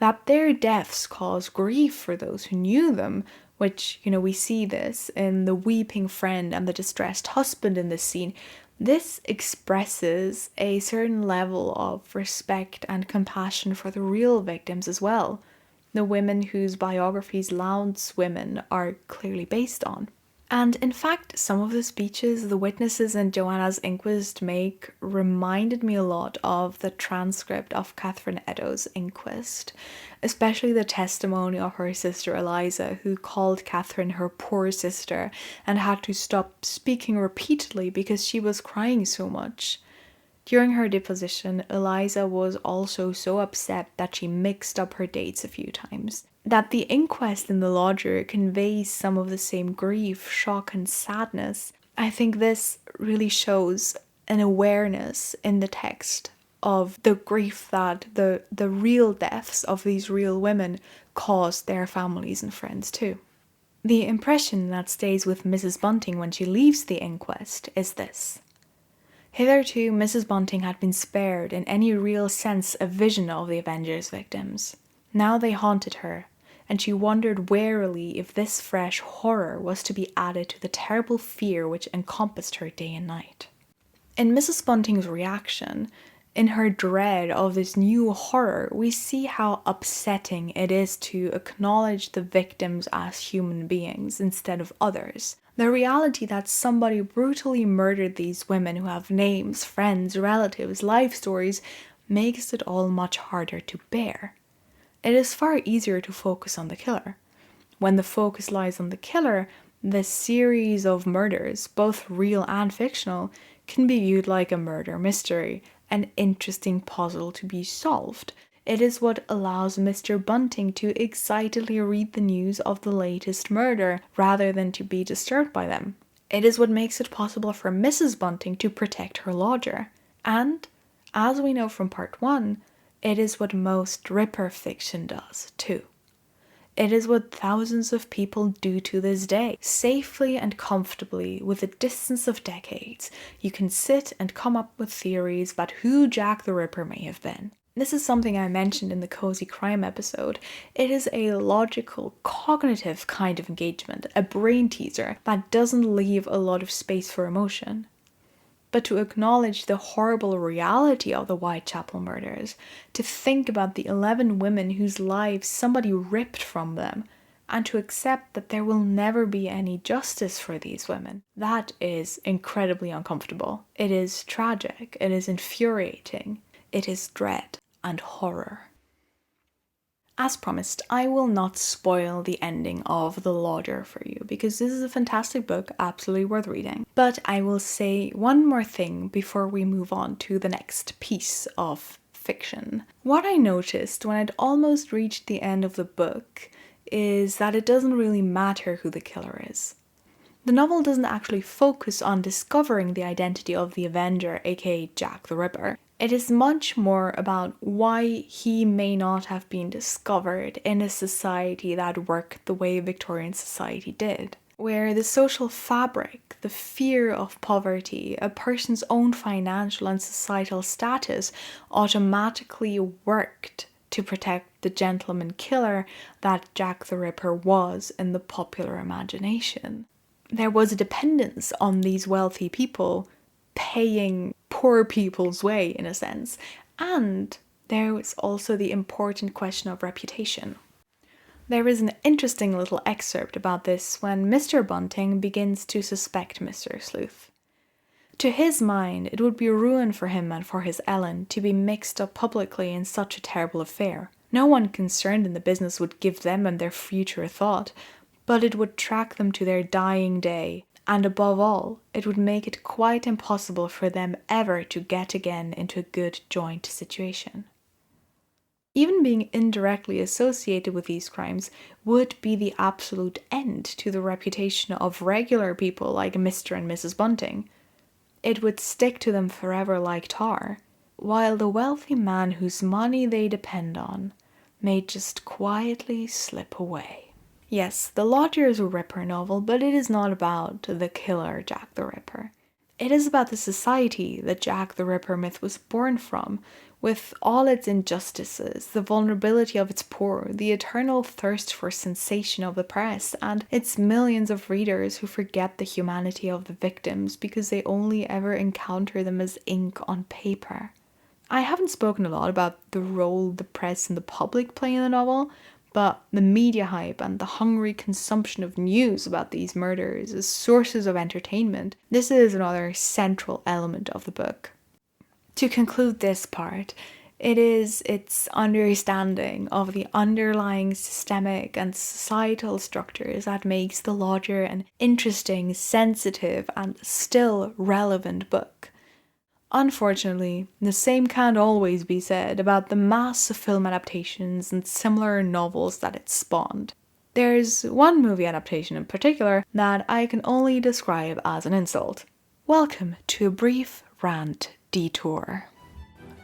that their deaths caused grief for those who knew them, which, we see this in the weeping friend and the distressed husband in this scene. This expresses a certain level of respect and compassion for the real victims as well, the women whose biographies Lowndes' women are clearly based on. And in fact, some of the speeches the witnesses in Joanna's inquest make reminded me a lot of the transcript of Catherine Eddowes' inquest, especially the testimony of her sister Eliza, who called Catherine her poor sister and had to stop speaking repeatedly because she was crying so much. During her deposition, Eliza was also so upset that she mixed up her dates a few times. That the inquest in the lodger conveys some of the same grief, shock and sadness. I think this really shows an awareness in the text of the grief that the real deaths of these real women caused their families and friends too. The impression that stays with Mrs. Bunting when she leaves the inquest is this. Hitherto, Mrs. Bunting had been spared in any real sense a vision of the Avengers' victims. Now they haunted her, and she wondered warily if this fresh horror was to be added to the terrible fear which encompassed her day and night. In Mrs. Bunting's reaction, in her dread of this new horror, we see how upsetting it is to acknowledge the victims as human beings instead of others. The reality that somebody brutally murdered these women who have names, friends, relatives, life stories makes it all much harder to bear. It is far easier to focus on the killer. When the focus lies on the killer, the series of murders, both real and fictional, can be viewed like a murder mystery, an interesting puzzle to be solved. It is what allows Mr. Bunting to excitedly read the news of the latest murder rather than to be disturbed by them. It is what makes it possible for Mrs. Bunting to protect her lodger. And, as we know from part 1, it is what most Ripper fiction does too. It is what thousands of people do to this day. Safely and comfortably, with a distance of decades, you can sit and come up with theories about who Jack the Ripper may have been. This is something I mentioned in the Cozy Crime episode. It is a logical, cognitive kind of engagement, a brain teaser that doesn't leave a lot of space for emotion. But to acknowledge the horrible reality of the Whitechapel murders, to think about the 11 women whose lives somebody ripped from them, and to accept that there will never be any justice for these women, that is incredibly uncomfortable. It is tragic, it is infuriating, it is dread and horror. As promised, I will not spoil the ending of The Lodger for you, because this is a fantastic book, absolutely worth reading. But I will say one more thing before we move on to the next piece of fiction. What I noticed when I'd almost reached the end of the book is that it doesn't really matter who the killer is. The novel doesn't actually focus on discovering the identity of the Avenger, aka Jack the Ripper. It is much more about why he may not have been discovered in a society that worked the way Victorian society did, where the social fabric, the fear of poverty, a person's own financial and societal status automatically worked to protect the gentleman killer that Jack the Ripper was in the popular imagination. There was a dependence on these wealthy people paying poor people's way, in a sense. And there was also the important question of reputation. There is an interesting little excerpt about this when Mr. Bunting begins to suspect Mr. Sleuth. To his mind, it would be a ruin for him and for his Ellen to be mixed up publicly in such a terrible affair. No one concerned in the business would give them and their future a thought, but it would track them to their dying day, and above all, it would make it quite impossible for them ever to get again into a good joint situation. Even being indirectly associated with these crimes would be the absolute end to the reputation of regular people like Mr. and Mrs. Bunting. It would stick to them forever like tar, while the wealthy man whose money they depend on may just quietly slip away. Yes, The Lodger is a Ripper novel, but it is not about the killer Jack the Ripper. It is about the society that Jack the Ripper myth was born from, with all its injustices, the vulnerability of its poor, the eternal thirst for sensation of the press, and its millions of readers who forget the humanity of the victims because they only ever encounter them as ink on paper. I haven't spoken a lot about the role the press and the public play in the novel, but the media hype and the hungry consumption of news about these murders as sources of entertainment, this is another central element of the book. To conclude this part, it is its understanding of the underlying systemic and societal structures that makes The Lodger an interesting, sensitive, and still relevant book. Unfortunately, the same can't always be said about the mass of film adaptations and similar novels that it spawned. There's one movie adaptation in particular that I can only describe as an insult. Welcome to a brief rant detour.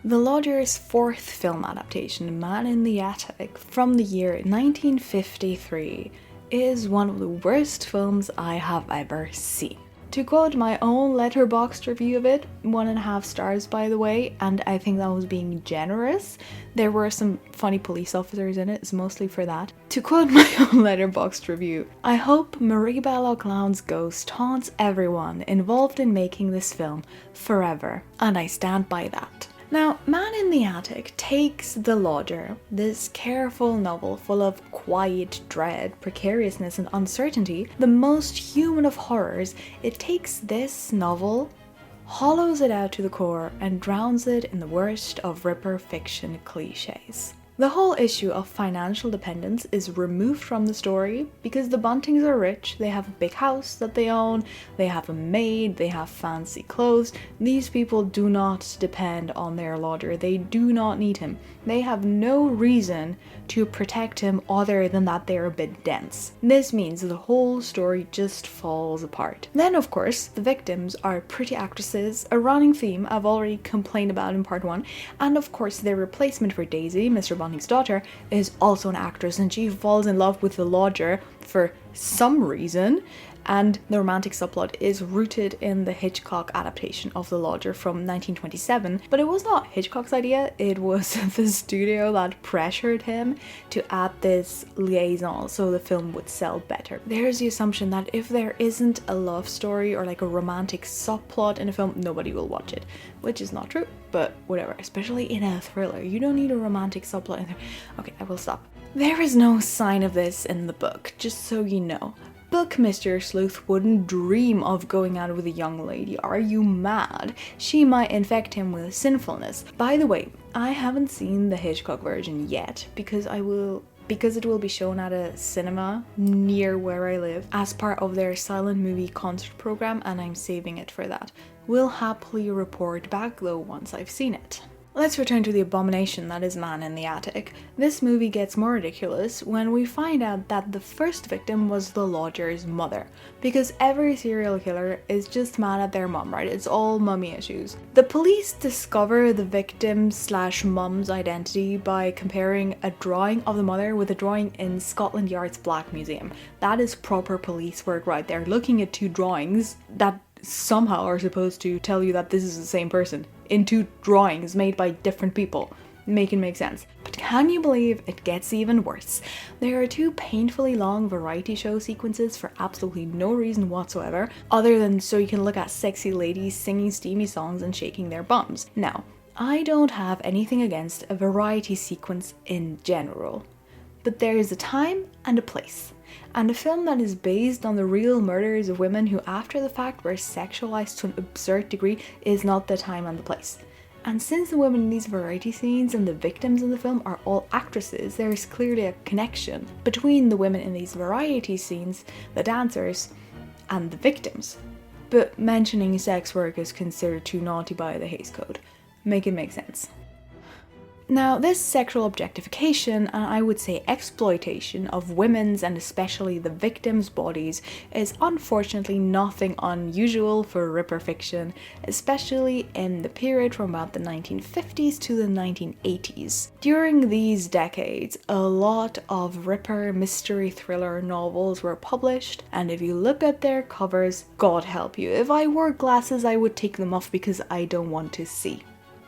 The Lodger's fourth film adaptation, Man in the Attic, from the year 1953, is one of the worst films I have ever seen. To quote my own Letterboxd review of it, 1.5 stars by the way, and I think that was being generous. There were some funny police officers in it, it's mostly for that. To quote my own Letterboxd review, I hope Marie Belloc Lowndes' ghost haunts everyone involved in making this film forever, and I stand by that. Now, Man in the Attic takes The Lodger, this careful novel full of quiet dread, precariousness and uncertainty, the most human of horrors. It takes this novel, hollows it out to the core and drowns it in the worst of Ripper fiction cliches. The whole issue of financial dependence is removed from the story because the Buntings are rich, they have a big house that they own, they have a maid, they have fancy clothes. These people do not depend on their lodger, they do not need him. They have no reason to protect him other than that they're a bit dense. This means the whole story just falls apart. Then of course, the victims are pretty actresses, a running theme I've already complained about in part 1, and of course their replacement for Daisy, Mr. Bunting's daughter, is also an actress and she falls in love with the lodger for some reason, and the romantic subplot is rooted in the Hitchcock adaptation of The Lodger from 1927, but it was not Hitchcock's idea, it was the studio that pressured him to add this liaison so the film would sell better. There's the assumption that if there isn't a love story or like a romantic subplot in a film, nobody will watch it, which is not true, but whatever, especially in a thriller. You don't need a romantic subplot in there. Okay, I will stop. There is no sign of this in the book, just so you know. Book Mr. Sleuth wouldn't dream of going out with a young lady. Are you mad? She might infect him with sinfulness. By the way, I haven't seen the Hitchcock version yet because it will be shown at a cinema near where I live as part of their silent movie concert program, and I'm saving it for that. Will happily report back though once I've seen it. Let's return to the abomination that is Man in the Attic. This movie gets more ridiculous when we find out that the first victim was the lodger's mother, because every serial killer is just mad at their mum, right? It's all mummy issues. The police discover the victim/mum's identity by comparing a drawing of the mother with a drawing in Scotland Yard's Black Museum. That is proper police work right there, looking at two drawings that somehow are supposed to tell you that this is the same person in two drawings made by different people. Make it make sense. But can you believe it gets even worse? There are 2 painfully long variety show sequences for absolutely no reason whatsoever, other than so you can look at sexy ladies singing steamy songs and shaking their bums. Now, I don't have anything against a variety sequence in general, but there is a time and a place. And a film that is based on the real murders of women who after the fact were sexualized to an absurd degree is not the time and the place. And since the women in these variety scenes and the victims in the film are all actresses, there is clearly a connection between the women in these variety scenes, the dancers, and the victims. But mentioning sex work is considered too naughty by the Hays Code. Make it make sense. Now, this sexual objectification, and I would say exploitation, of women's and especially the victims' bodies is unfortunately nothing unusual for Ripper fiction, especially in the period from about the 1950s to the 1980s. During these decades, a lot of Ripper mystery thriller novels were published, and if you look at their covers, God help you, if I wore glasses I would take them off because I don't want to see.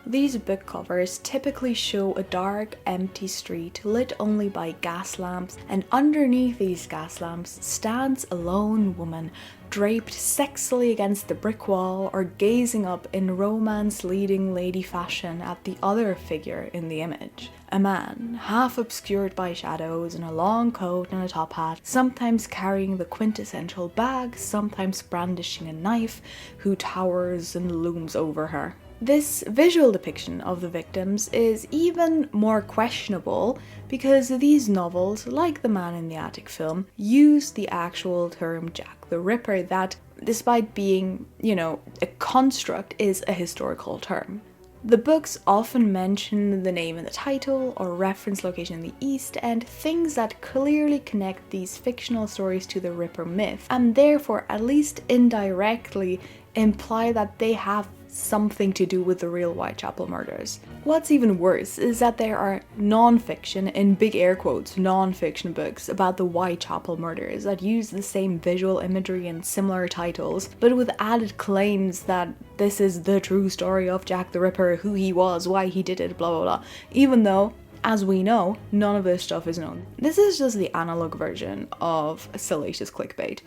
These book covers typically show a dark, empty street lit only by gas lamps, and underneath these gas lamps stands a lone woman, draped sexily against the brick wall or gazing up in romance-leading lady fashion at the other figure in the image. A man, half obscured by shadows, in a long coat and a top hat, sometimes carrying the quintessential bag, sometimes brandishing a knife, who towers and looms over her. This visual depiction of the victims is even more questionable because these novels, like the Man in the Attic film, use the actual term Jack the Ripper that, despite being, a construct, is a historical term. The books often mention the name in the title or reference location in the East End, things that clearly connect these fictional stories to the Ripper myth, and therefore at least indirectly imply that they have something to do with the real Whitechapel murders. What's even worse is that there are non-fiction, in big air quotes, non-fiction books about the Whitechapel murders that use the same visual imagery and similar titles, but with added claims that this is the true story of Jack the Ripper, who he was, why he did it, blah blah blah, even though, as we know, none of this stuff is known. This is just the analog version of salacious clickbait.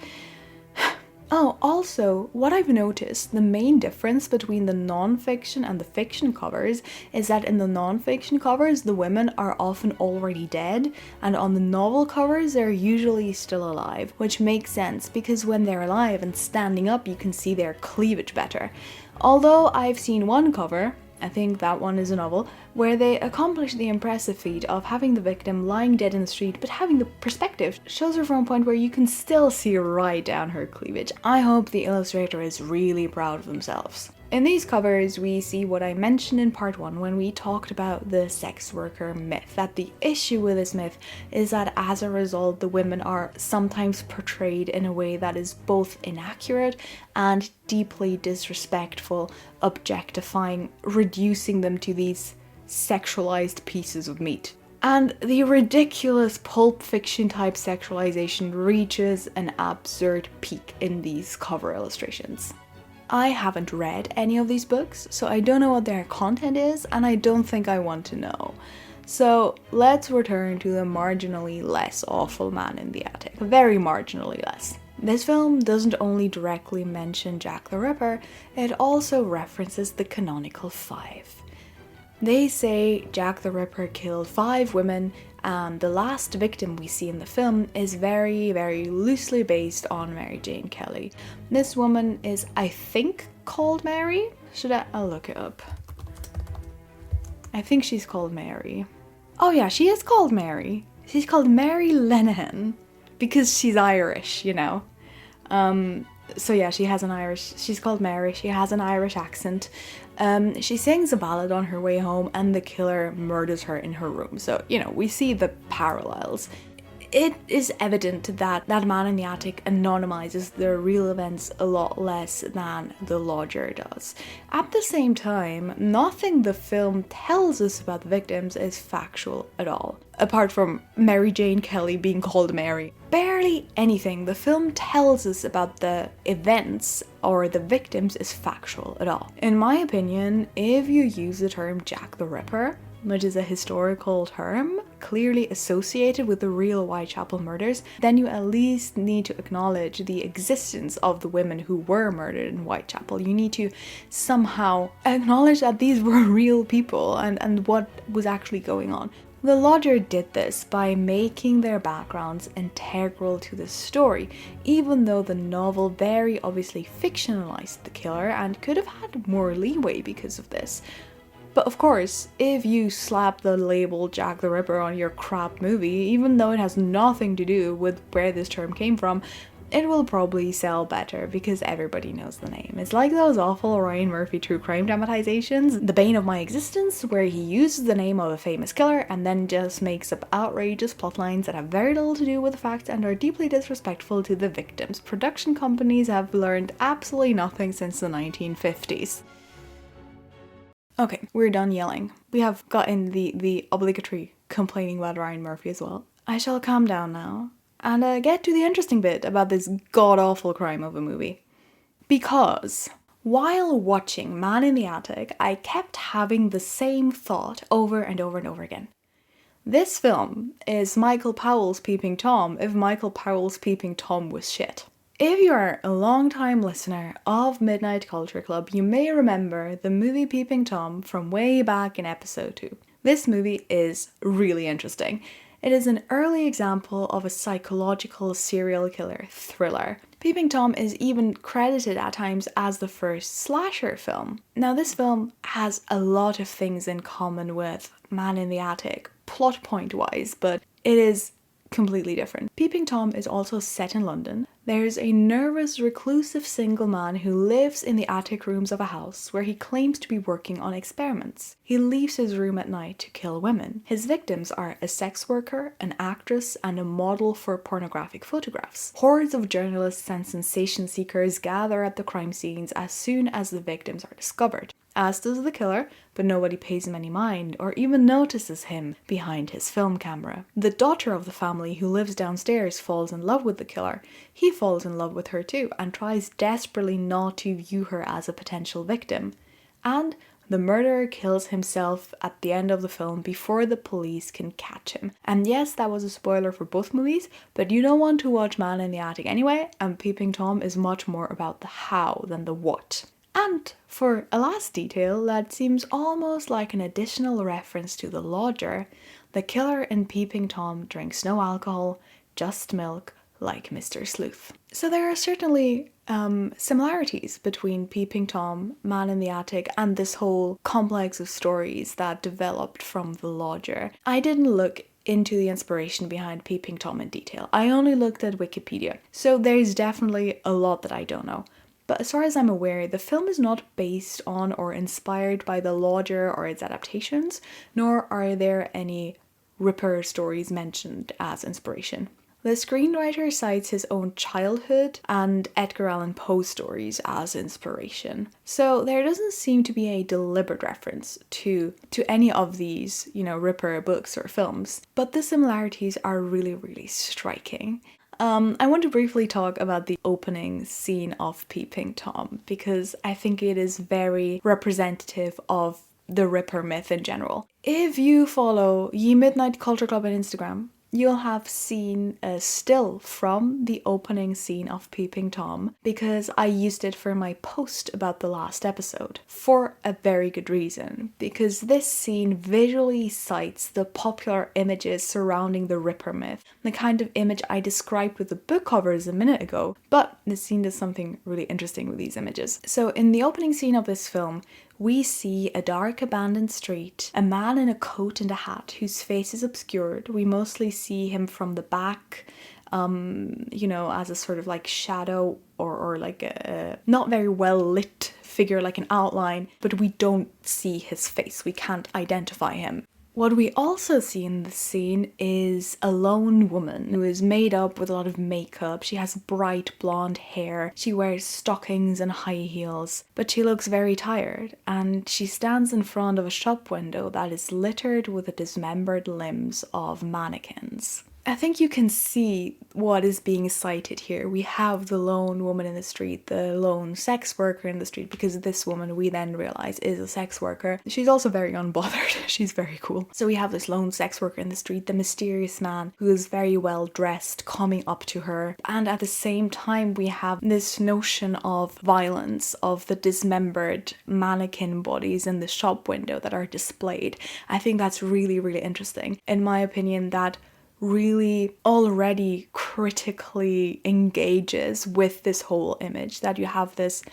Oh, also, what I've noticed, the main difference between the non-fiction and the fiction covers is that in the non-fiction covers, the women are often already dead, and on the novel covers, they're usually still alive, which makes sense because when they're alive and standing up, you can see their cleavage better. Although I've seen one cover, I think that one is a novel, where they accomplish the impressive feat of having the victim lying dead in the street, but having the perspective shows her from a point where you can still see right down her cleavage. I hope the illustrator is really proud of themselves. In these covers, we see what I mentioned in part 1 when we talked about the sex worker myth, that the issue with this myth is that as a result, the women are sometimes portrayed in a way that is both inaccurate and deeply disrespectful, objectifying, reducing them to these sexualized pieces of meat. And the ridiculous pulp fiction type sexualization reaches an absurd peak in these cover illustrations. I haven't read any of these books, so I don't know what their content is, and I don't think I want to know. So let's return to the marginally less awful Man in the Attic. Very marginally less. This film doesn't only directly mention Jack the Ripper, it also references the canonical 5. They say Jack the Ripper killed 5 women, and the last victim we see in the film is very, very loosely based on Mary Jane Kelly. This woman is, I think, called Mary? I'll look it up. I think she's called Mary. Oh yeah, she is called Mary. She's called Mary Lenihan, because she's Irish, So yeah, she's called Mary, she has an Irish accent. She sings a ballad on her way home and the killer murders her in her room. So, we see the parallels. It is evident that that Man in the Attic anonymizes the real events a lot less than the lodger does. At the same time, nothing the film tells us about the victims is factual at all. Apart from Mary Jane Kelly being called Mary. Barely anything the film tells us about the events or the victims is factual at all. In my opinion, if you use the term Jack the Ripper, which is a historical term clearly associated with the real Whitechapel murders, then you at least need to acknowledge the existence of the women who were murdered in Whitechapel. You need to somehow acknowledge that these were real people and what was actually going on. The Lodger did this by making their backgrounds integral to the story, even though the novel very obviously fictionalized the killer and could have had more leeway because of this. But of course, if you slap the label Jack the Ripper on your crap movie, even though it has nothing to do with where this term came from, it will probably sell better because everybody knows the name. It's like those awful Ryan Murphy true crime dramatizations, The Bane of My Existence, where he uses the name of a famous killer and then just makes up outrageous plotlines that have very little to do with the facts and are deeply disrespectful to the victims. Production companies have learned absolutely nothing since the 1950s. Okay, we're done yelling. We have gotten the obligatory complaining about Ryan Murphy as well. I shall calm down now and get to the interesting bit about this god-awful crime of a movie. Because while watching Man in the Attic, I kept having the same thought over and over and over again. This film is Michael Powell's Peeping Tom if Michael Powell's Peeping Tom was shit. If you are a long-time listener of Midnight Culture Club, you may remember the movie Peeping Tom from way back in episode 2. This movie is really interesting. It is an early example of a psychological serial killer thriller. Peeping Tom is even credited at times as the first slasher film. Now, this film has a lot of things in common with Man in the Attic, plot point wise, but it is completely different. Peeping Tom is also set in London. There's a nervous, reclusive single man who lives in the attic rooms of a house where he claims to be working on experiments. He leaves his room at night to kill women. His victims are a sex worker, an actress, and a model for pornographic photographs. Hordes of journalists and sensation seekers gather at the crime scenes as soon as the victims are discovered. As does the killer, but nobody pays him any mind or even notices him behind his film camera. The daughter of the family who lives downstairs falls in love with the killer. He falls in love with her too and tries desperately not to view her as a potential victim. And the murderer kills himself at the end of the film before the police can catch him. And yes, that was a spoiler for both movies, but you don't want to watch Man in the Attic anyway, and Peeping Tom is much more about the how than the what. And for a last detail that seems almost like an additional reference to The Lodger, the killer in Peeping Tom drinks no alcohol, just milk, like Mr. Sleuth. So there are certainly similarities between Peeping Tom, Man in the Attic, and this whole complex of stories that developed from The Lodger. I didn't look into the inspiration behind Peeping Tom in detail. I only looked at Wikipedia, so there's definitely a lot that I don't know. But as far as I'm aware, the film is not based on or inspired by The Lodger or its adaptations, nor are there any Ripper stories mentioned as inspiration. The screenwriter cites his own childhood and Edgar Allan Poe stories as inspiration. So there doesn't seem to be a deliberate reference to any of these, Ripper books or films, but the similarities are really, really striking. I want to briefly talk about the opening scene of Peeping Tom because I think it is very representative of the Ripper myth in general. If you follow Ye Midnight Culture Club on Instagram, you'll have seen a still from the opening scene of Peeping Tom because I used it for my post about the last episode for a very good reason, because this scene visually cites the popular images surrounding the Ripper myth, the kind of image I described with the book covers a minute ago, but the scene does something really interesting with these images. So in the opening scene of this film, we see a dark abandoned street, a man in a coat and a hat whose face is obscured. We mostly see him from the back, as a sort of like shadow or like a not very well lit figure, like an outline, but we don't see his face. We can't identify him. What we also see in the scene is a lone woman who is made up with a lot of makeup. She has bright blonde hair. She wears stockings and high heels, but she looks very tired, and she stands in front of a shop window that is littered with the dismembered limbs of mannequins. I think you can see what is being cited here. We have the lone woman in the street, the lone sex worker in the street, because this woman, we then realize, is a sex worker. She's also very unbothered. She's very cool. So we have this lone sex worker in the street, the mysterious man who is very well dressed coming up to her. And at the same time, we have this notion of violence, of the dismembered mannequin bodies in the shop window that are displayed. I think that's really, really interesting. In my opinion, that really already critically engages with this whole image, that you have this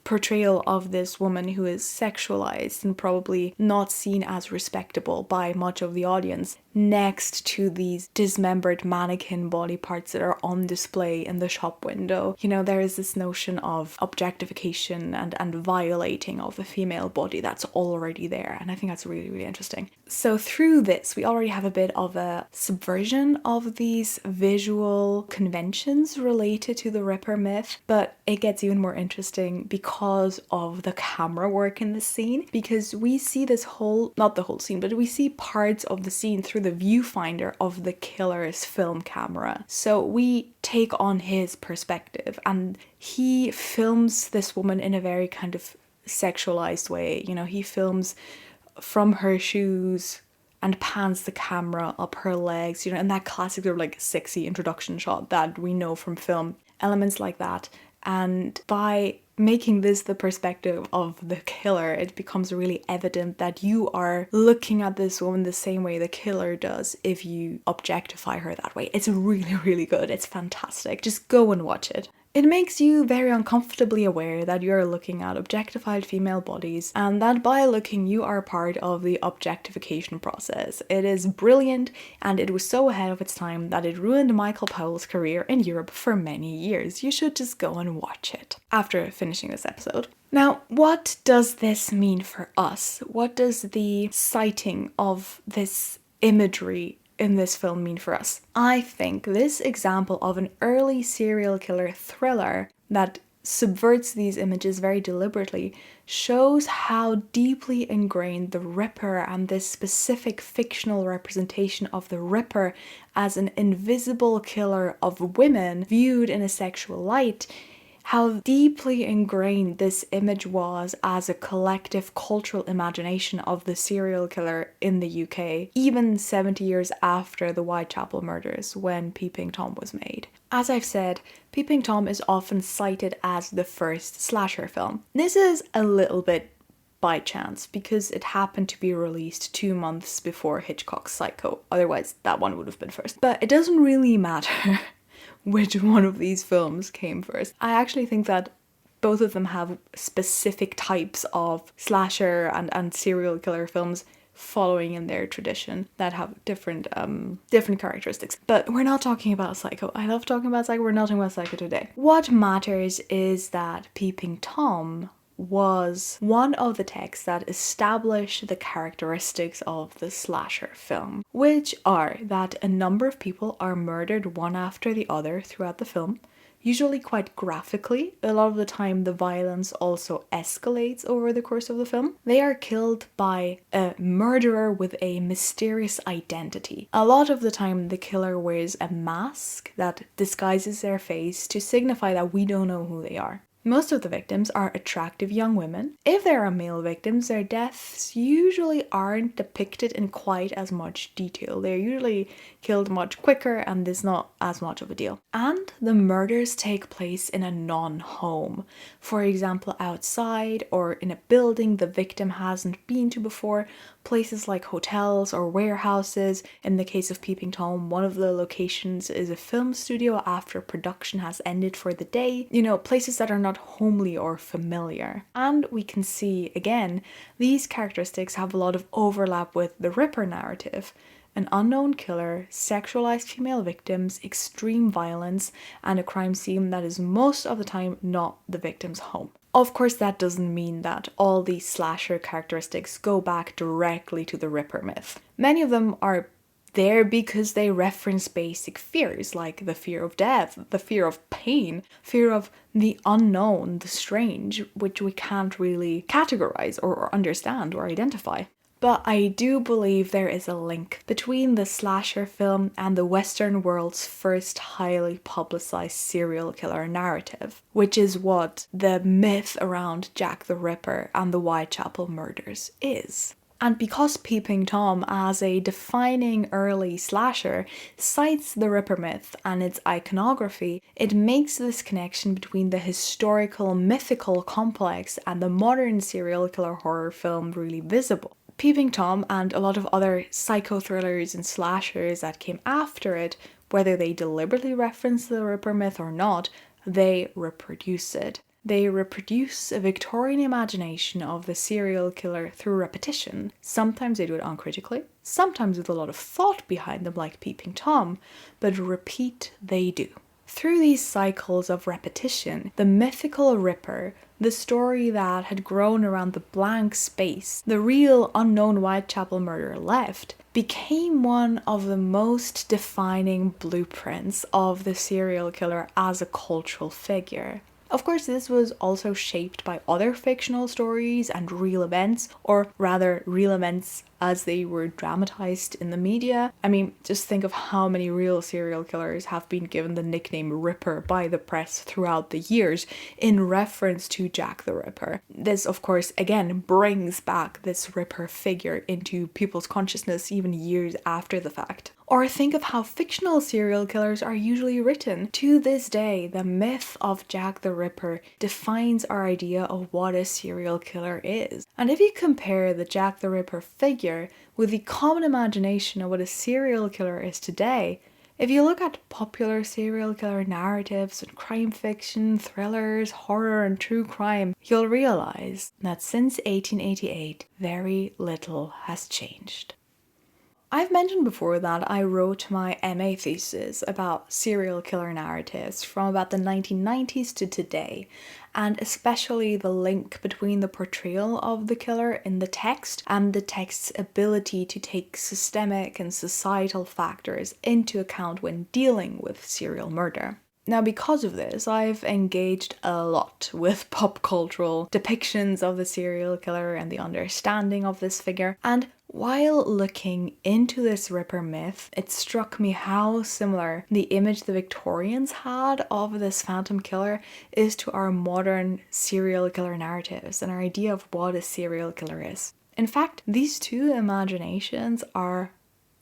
portrayal of this woman who is sexualized and probably not seen as respectable by much of the audience, next to these dismembered mannequin body parts that are on display in the shop window. You know, there is this notion of objectification and violating of the female body that's already there, and I think that's really, really interesting. So through this, we already have a bit of a subversion of these visual conventions related to the Ripper myth, but it gets even more interesting because of the camera work in the scene, because we see this whole, not the whole scene, but we see parts of the scene through the viewfinder of the killer's film camera. So we take on his perspective, and he films this woman in a very kind of sexualized way. You know, he films from her shoes and pans the camera up her legs, you know, and that classic sort of like sexy introduction shot that we know from film, elements like that. And by making this the perspective of the killer, it becomes really evident that you are looking at this woman the same way the killer does if you objectify her that way. It's really, really good. It's fantastic. Just go and watch it. It makes you very uncomfortably aware that you're looking at objectified female bodies, and that by looking you are part of the objectification process. It is brilliant, and it was so ahead of its time that it ruined Michael Powell's career in Europe for many years. You should just go and watch it after finishing this episode. Now, what does this mean for us? What does the citing of this imagery in this film mean for us? I think this example of an early serial killer thriller that subverts these images very deliberately shows how deeply ingrained the Ripper and this specific fictional representation of the Ripper as an invisible killer of women viewed in a sexual light, how deeply ingrained this image was as a collective cultural imagination of the serial killer in the UK, even 70 years after the Whitechapel murders, when Peeping Tom was made. As I've said, Peeping Tom is often cited as the first slasher film. This is a little bit by chance, because it happened to be released 2 months before Hitchcock's Psycho, otherwise that one would have been first. But it doesn't really matter which one of these films came first. I actually think that both of them have specific types of slasher and serial killer films following in their tradition that have different characteristics. But we're not talking about Psycho. I love talking about Psycho. We're not talking about Psycho today. What matters is that Peeping Tom was one of the texts that established the characteristics of the slasher film, which are that a number of people are murdered one after the other throughout the film, usually quite graphically. A lot of the time the violence also escalates over the course of the film. They are killed by a murderer with a mysterious identity. A lot of the time the killer wears a mask that disguises their face to signify that we don't know who they are. Most of the victims are attractive young women. If there are male victims, their deaths usually aren't depicted in quite as much detail. They're usually killed much quicker and there's not as much of a deal. And the murders take place in a non-home. For example, outside or in a building the victim hasn't been to before, places like hotels or warehouses. In the case of Peeping Tom, one of the locations is a film studio after production has ended for the day. You know, places that are not homely or familiar. And we can see, again, these characteristics have a lot of overlap with the Ripper narrative. An unknown killer, sexualized female victims, extreme violence, and a crime scene that is most of the time not the victim's home. Of course, that doesn't mean that all these slasher characteristics go back directly to the Ripper myth. Many of them are there because they reference basic fears like the fear of death, the fear of pain, fear of the unknown, the strange, which we can't really categorize or understand or identify. But I do believe there is a link between the slasher film and the Western world's first highly publicized serial killer narrative, which is what the myth around Jack the Ripper and the Whitechapel murders is. And because Peeping Tom, as a defining early slasher, cites the Ripper myth and its iconography, it makes this connection between the historical mythical complex and the modern serial killer horror film really visible. Peeping Tom and a lot of other psycho thrillers and slashers that came after it, whether they deliberately reference the Ripper myth or not, they reproduce it. They reproduce a Victorian imagination of the serial killer through repetition. Sometimes they do it uncritically, sometimes with a lot of thought behind them like Peeping Tom, but repeat they do. Through these cycles of repetition, the mythical Ripper, the story that had grown around the blank space the real unknown Whitechapel murder left, became one of the most defining blueprints of the serial killer as a cultural figure. Of course, this was also shaped by other fictional stories and real events, or rather, real events as they were dramatized in the media. I mean, just think of how many real serial killers have been given the nickname Ripper by the press throughout the years in reference to Jack the Ripper. This, of course, again brings back this Ripper figure into people's consciousness even years after the fact. Or think of how fictional serial killers are usually written. To this day, the myth of Jack the Ripper defines our idea of what a serial killer is. And if you compare the Jack the Ripper figure with the common imagination of what a serial killer is today, if you look at popular serial killer narratives and crime fiction, thrillers, horror and true crime, you'll realize that since 1888, very little has changed. I've mentioned before that I wrote my MA thesis about serial killer narratives from about the 1990s to today, and especially the link between the portrayal of the killer in the text and the text's ability to take systemic and societal factors into account when dealing with serial murder. Now, because of this, I've engaged a lot with pop cultural depictions of the serial killer and the understanding of this figure, and while looking into this Ripper myth, it struck me how similar the image the Victorians had of this phantom killer is to our modern serial killer narratives and our idea of what a serial killer is. In fact, these two imaginations are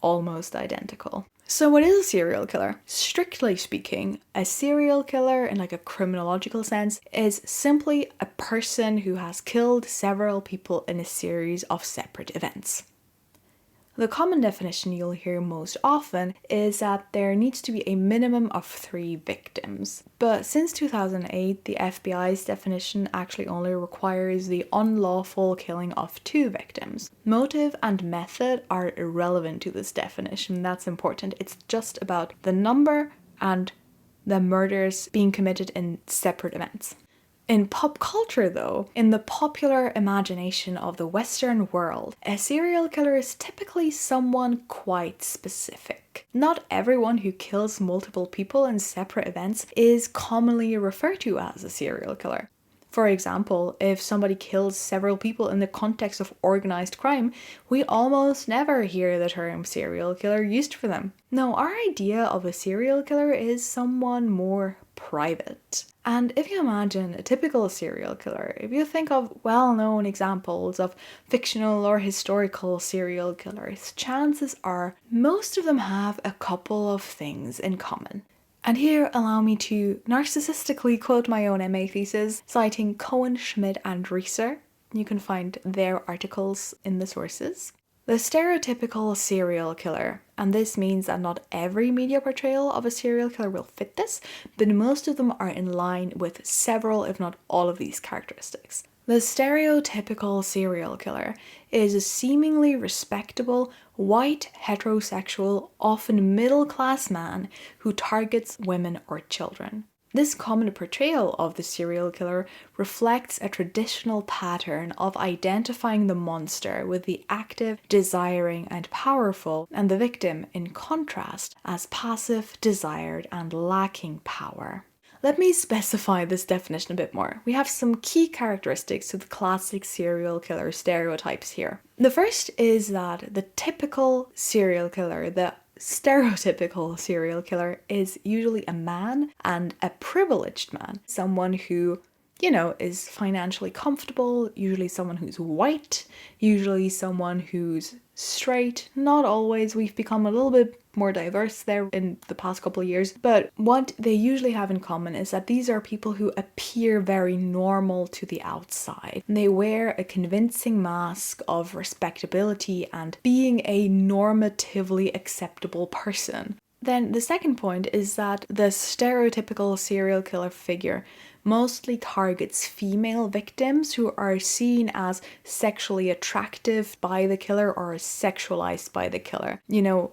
almost identical. So what is a serial killer? Strictly speaking, a serial killer in like a criminological sense is simply a person who has killed several people in a series of separate events. The common definition you'll hear most often is that there needs to be a minimum of 3 victims. But since 2008, the FBI's definition actually only requires the unlawful killing of 2 victims. Motive and method are irrelevant to this definition. That's important. It's just about the number and the murders being committed in separate events. In pop culture though, in the popular imagination of the Western world, a serial killer is typically someone quite specific. Not everyone who kills multiple people in separate events is commonly referred to as a serial killer. For example, if somebody kills several people in the context of organized crime, we almost never hear the term serial killer used for them. No, our idea of a serial killer is someone more private. And if you imagine a typical serial killer, if you think of well-known examples of fictional or historical serial killers, chances are most of them have a couple of things in common. And here, allow me to narcissistically quote my own MA thesis, citing Cohen, Schmidt and Reeser. You can find their articles in the sources. The stereotypical serial killer, and this means that not every media portrayal of a serial killer will fit this, but most of them are in line with several, if not all of these characteristics. The stereotypical serial killer is a seemingly respectable, white, heterosexual, often middle-class man who targets women or children. This common portrayal of the serial killer reflects a traditional pattern of identifying the monster with the active, desiring, and powerful, and the victim, in contrast, as passive, desired, and lacking power. Let me specify this definition a bit more. We have some key characteristics to the classic serial killer stereotypes here. The first is that the typical serial killer, the stereotypical serial killer, is usually a man, and a privileged man. Someone who, is financially comfortable, usually someone who's white, usually someone who's straight. Not always. We've become a little bit more diverse there in the past couple of years, but what they usually have in common is that these are people who appear very normal to the outside. They wear a convincing mask of respectability and being a normatively acceptable person. Then the second point is that the stereotypical serial killer figure mostly targets female victims who are seen as sexually attractive by the killer or sexualized by the killer.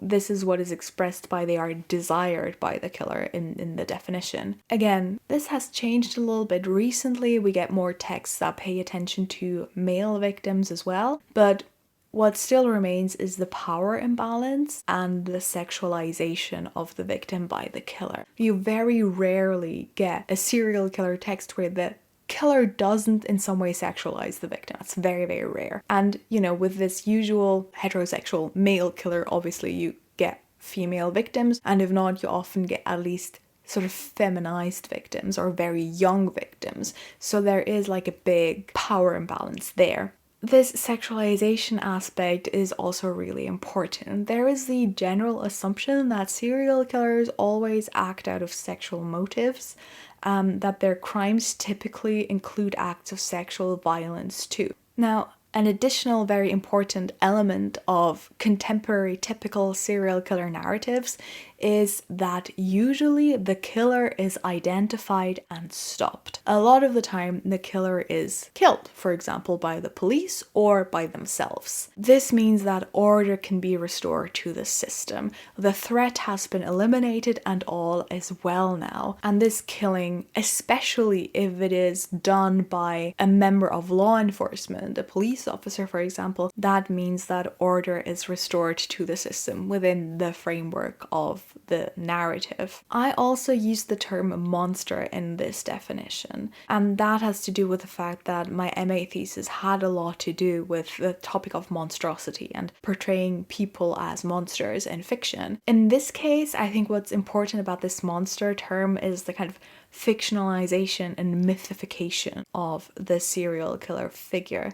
This is what is expressed by they are desired by the killer in the definition. Again, this has changed a little bit recently. We get more texts that pay attention to male victims as well, but what still remains is the power imbalance and the sexualization of the victim by the killer. You very rarely get a serial killer text where the killer doesn't in some way sexualize the victim. It's very, very rare. And, with this usual heterosexual male killer, obviously you get female victims, and if not, you often get at least sort of feminized victims or very young victims. So there is like a big power imbalance there. This sexualization aspect is also really important. There is the general assumption that serial killers always act out of sexual motives, that their crimes typically include acts of sexual violence too. Now, an additional very important element of contemporary typical serial killer narratives is that usually the killer is identified and stopped. A lot of the time the killer is killed, for example, by the police or by themselves. This means that order can be restored to the system. The threat has been eliminated and all is well now. And this killing, especially if it is done by a member of law enforcement, a police officer, for example, that means that order is restored to the system within the framework of the narrative. I also use the term monster in this definition, and that has to do with the fact that my MA thesis had a lot to do with the topic of monstrosity and portraying people as monsters in fiction. In this case, I think what's important about this monster term is the kind of fictionalization and mythification of the serial killer figure.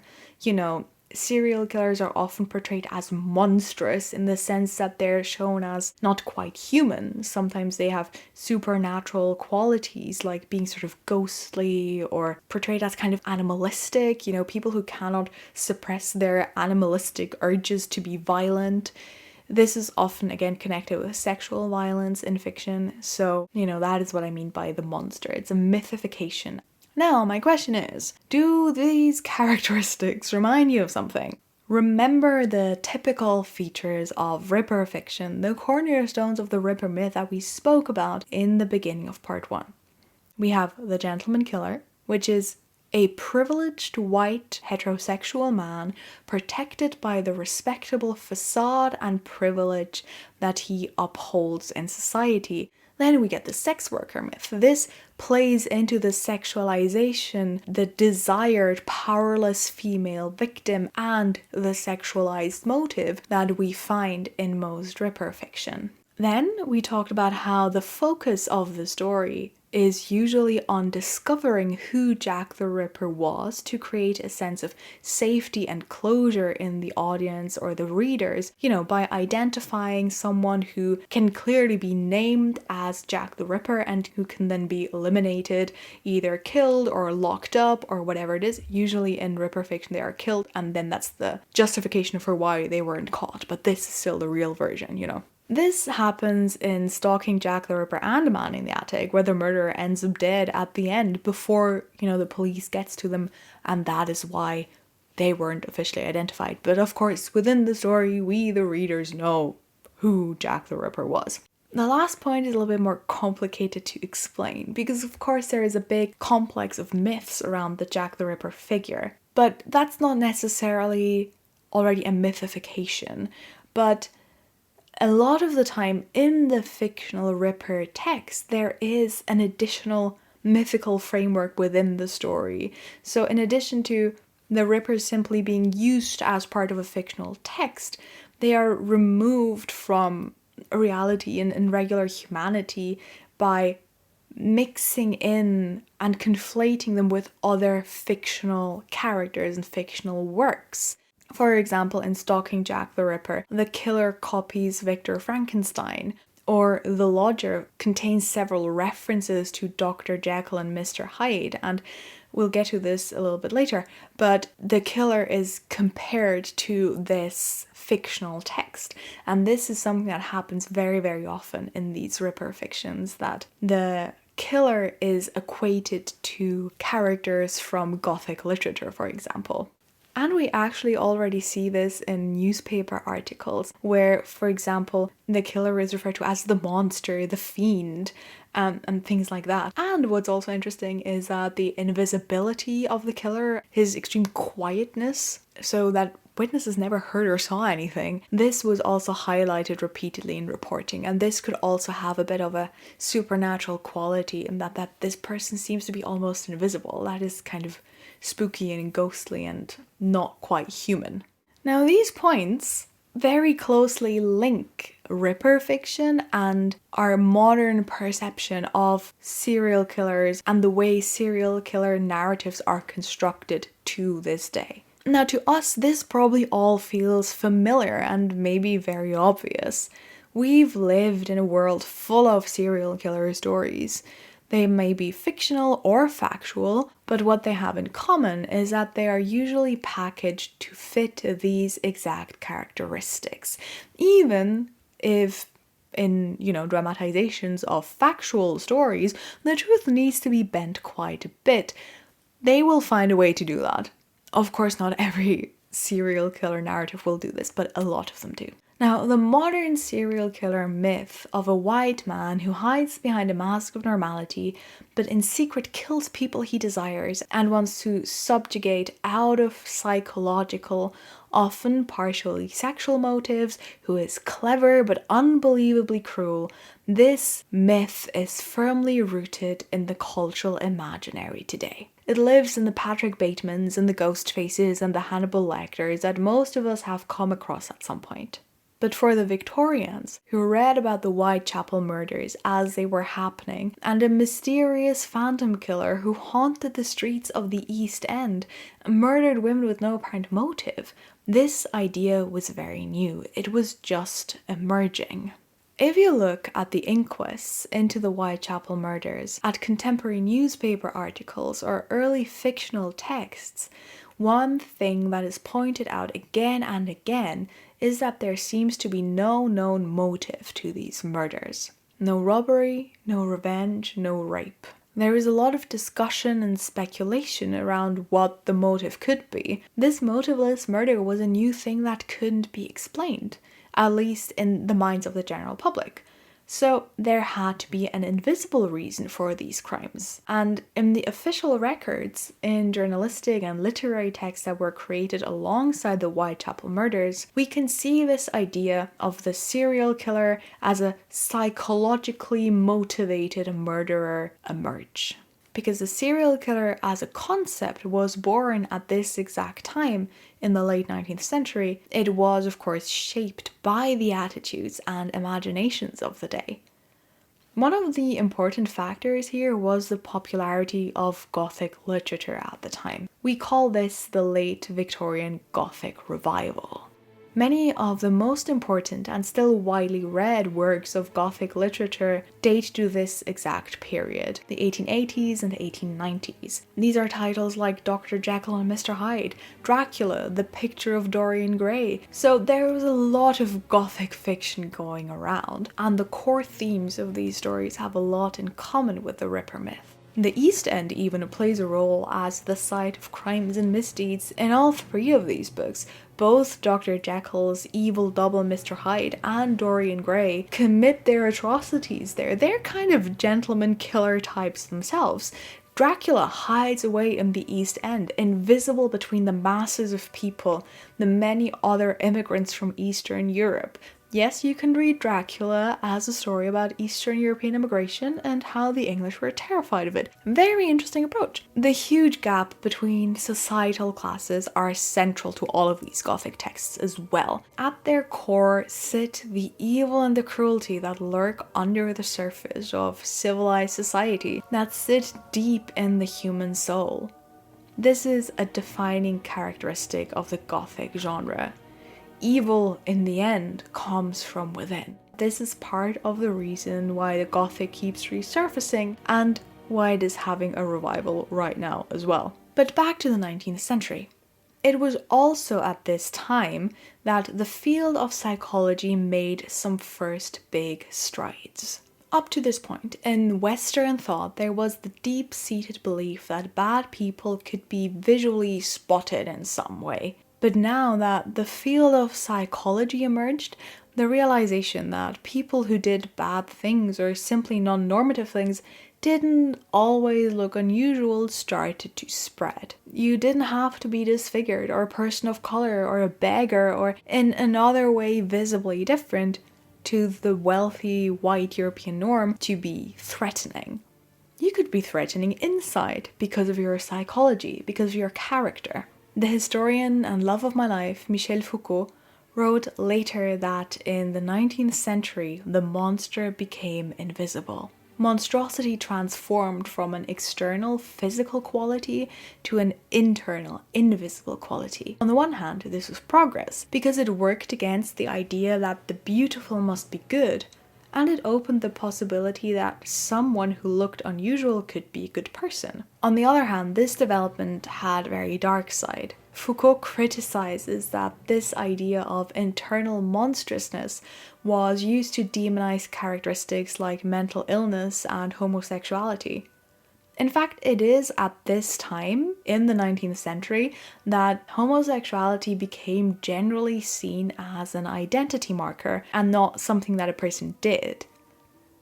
Serial killers are often portrayed as monstrous in the sense that they're shown as not quite human. Sometimes they have supernatural qualities, like being sort of ghostly or portrayed as kind of animalistic, people who cannot suppress their animalistic urges to be violent. This is often, again, connected with sexual violence in fiction. So, that is what I mean by the monster. It's a mythification. Now, my question is, do these characteristics remind you of something? Remember the typical features of Ripper fiction, the cornerstones of the Ripper myth that we spoke about in the beginning of part 1. We have the gentleman killer, which is a privileged white heterosexual man protected by the respectable facade and privilege that he upholds in society. Then we get the sex worker myth. This plays into the sexualization, the desired powerless female victim, and the sexualized motive that we find in most Ripper fiction. Then we talked about how the focus of the story is usually on discovering who Jack the Ripper was to create a sense of safety and closure in the audience or the readers, by identifying someone who can clearly be named as Jack the Ripper and who can then be eliminated, either killed or locked up or whatever it is. Usually in Ripper fiction they are killed, and then that's the justification for why they weren't caught, but this is still the real version, This happens in Stalking Jack the Ripper and Man in the Attic, where the murderer ends up dead at the end before, the police gets to them, and that is why they weren't officially identified. But of course, within the story, we, the readers, know who Jack the Ripper was. The last point is a little bit more complicated to explain, because of course there is a big complex of myths around the Jack the Ripper figure, but that's not necessarily already a mythification, but a lot of the time in the fictional Ripper text, there is an additional mythical framework within the story. So in addition to the Rippers simply being used as part of a fictional text, they are removed from reality and regular humanity by mixing in and conflating them with other fictional characters and fictional works. For example, in Stalking Jack the Ripper, the killer copies Victor Frankenstein, or The Lodger contains several references to Dr. Jekyll and Mr. Hyde, and we'll get to this a little bit later, but the killer is compared to this fictional text, and this is something that happens very, very often in these Ripper fictions, that the killer is equated to characters from Gothic literature, for example. And we actually already see this in newspaper articles where, for example, the killer is referred to as the monster, the fiend, and things like that. And what's also interesting is that the invisibility of the killer, his extreme quietness, so that witnesses never heard or saw anything, this was also highlighted repeatedly in reporting, and this could also have a bit of a supernatural quality in that this person seems to be almost invisible. That is kind of spooky and ghostly and not quite human. Now, these points very closely link Ripper fiction and our modern perception of serial killers and the way serial killer narratives are constructed to this day. Now, to us, this probably all feels familiar and maybe very obvious. We've lived in a world full of serial killer stories. They may be fictional or factual, but what they have in common is that they are usually packaged to fit these exact characteristics. Even if in, dramatizations of factual stories, the truth needs to be bent quite a bit, they will find a way to do that. Of course, not every serial killer narrative will do this, but a lot of them do. Now, the modern serial killer myth of a white man who hides behind a mask of normality, but in secret kills people he desires and wants to subjugate out of psychological, often partially sexual motives, who is clever but unbelievably cruel, this myth is firmly rooted in the cultural imaginary today. It lives in the Patrick Batemans and the Ghostfaces and the Hannibal Lecters that most of us have come across at some point. But for the Victorians, who read about the Whitechapel murders as they were happening, and a mysterious phantom killer who haunted the streets of the East End, and murdered women with no apparent motive, this idea was very new. It was just emerging. If you look at the inquests into the Whitechapel murders, at contemporary newspaper articles or early fictional texts, one thing that is pointed out again and again is that there seems to be no known motive to these murders. No robbery, no revenge, no rape. There is a lot of discussion and speculation around what the motive could be. This motiveless murder was a new thing that couldn't be explained, at least in the minds of the general public. So there had to be an invisible reason for these crimes. And in the official records, in journalistic and literary texts that were created alongside the Whitechapel murders, we can see this idea of the serial killer as a psychologically motivated murderer emerge. Because the serial killer as a concept was born at this exact time in the late 19th century, it was of course shaped by the attitudes and imaginations of the day. One of the important factors here was the popularity of Gothic literature at the time. We call this the late Victorian Gothic revival. Many of the most important and still widely read works of Gothic literature date to this exact period, the 1880s and the 1890s. These are titles like Dr. Jekyll and Mr. Hyde, Dracula, The Picture of Dorian Gray. So there was a lot of Gothic fiction going around, and the core themes of these stories have a lot in common with the Ripper myth. The East End even plays a role as the site of crimes and misdeeds in all three of these books. Both Dr. Jekyll's evil double Mr. Hyde and Dorian Gray commit their atrocities there. They're kind of gentleman killer types themselves. Dracula hides away in the East End, invisible between the masses of people, the many other immigrants from Eastern Europe. Yes, you can read Dracula as a story about Eastern European immigration and how the English were terrified of it. Very interesting approach. The huge gap between societal classes are central to all of these Gothic texts as well. At their core sit the evil and the cruelty that lurk under the surface of civilized society, that sit deep in the human soul. This is a defining characteristic of the Gothic genre. Evil, in the end, comes from within. This is part of the reason why the Gothic keeps resurfacing and why it is having a revival right now as well. But back to the 19th century. It was also at this time that the field of psychology made some first big strides. Up to this point, in Western thought, there was the deep-seated belief that bad people could be visually spotted in some way. But now that the field of psychology emerged, the realization that people who did bad things or simply non-normative things didn't always look unusual started to spread. You didn't have to be disfigured or a person of color or a beggar or in another way visibly different to the wealthy white European norm to be threatening. You could be threatening inside because of your psychology, because of your character. The historian and love of my life, Michel Foucault, wrote later that in the 19th century, the monster became invisible. Monstrosity transformed from an external physical quality to an internal invisible quality. On the one hand, this was progress because it worked against the idea that the beautiful must be good, and it opened the possibility that someone who looked unusual could be a good person. On the other hand, this development had a very dark side. Foucault criticizes that this idea of internal monstrousness was used to demonize characteristics like mental illness and homosexuality. In fact, it is at this time, in the 19th century, that homosexuality became generally seen as an identity marker and not something that a person did.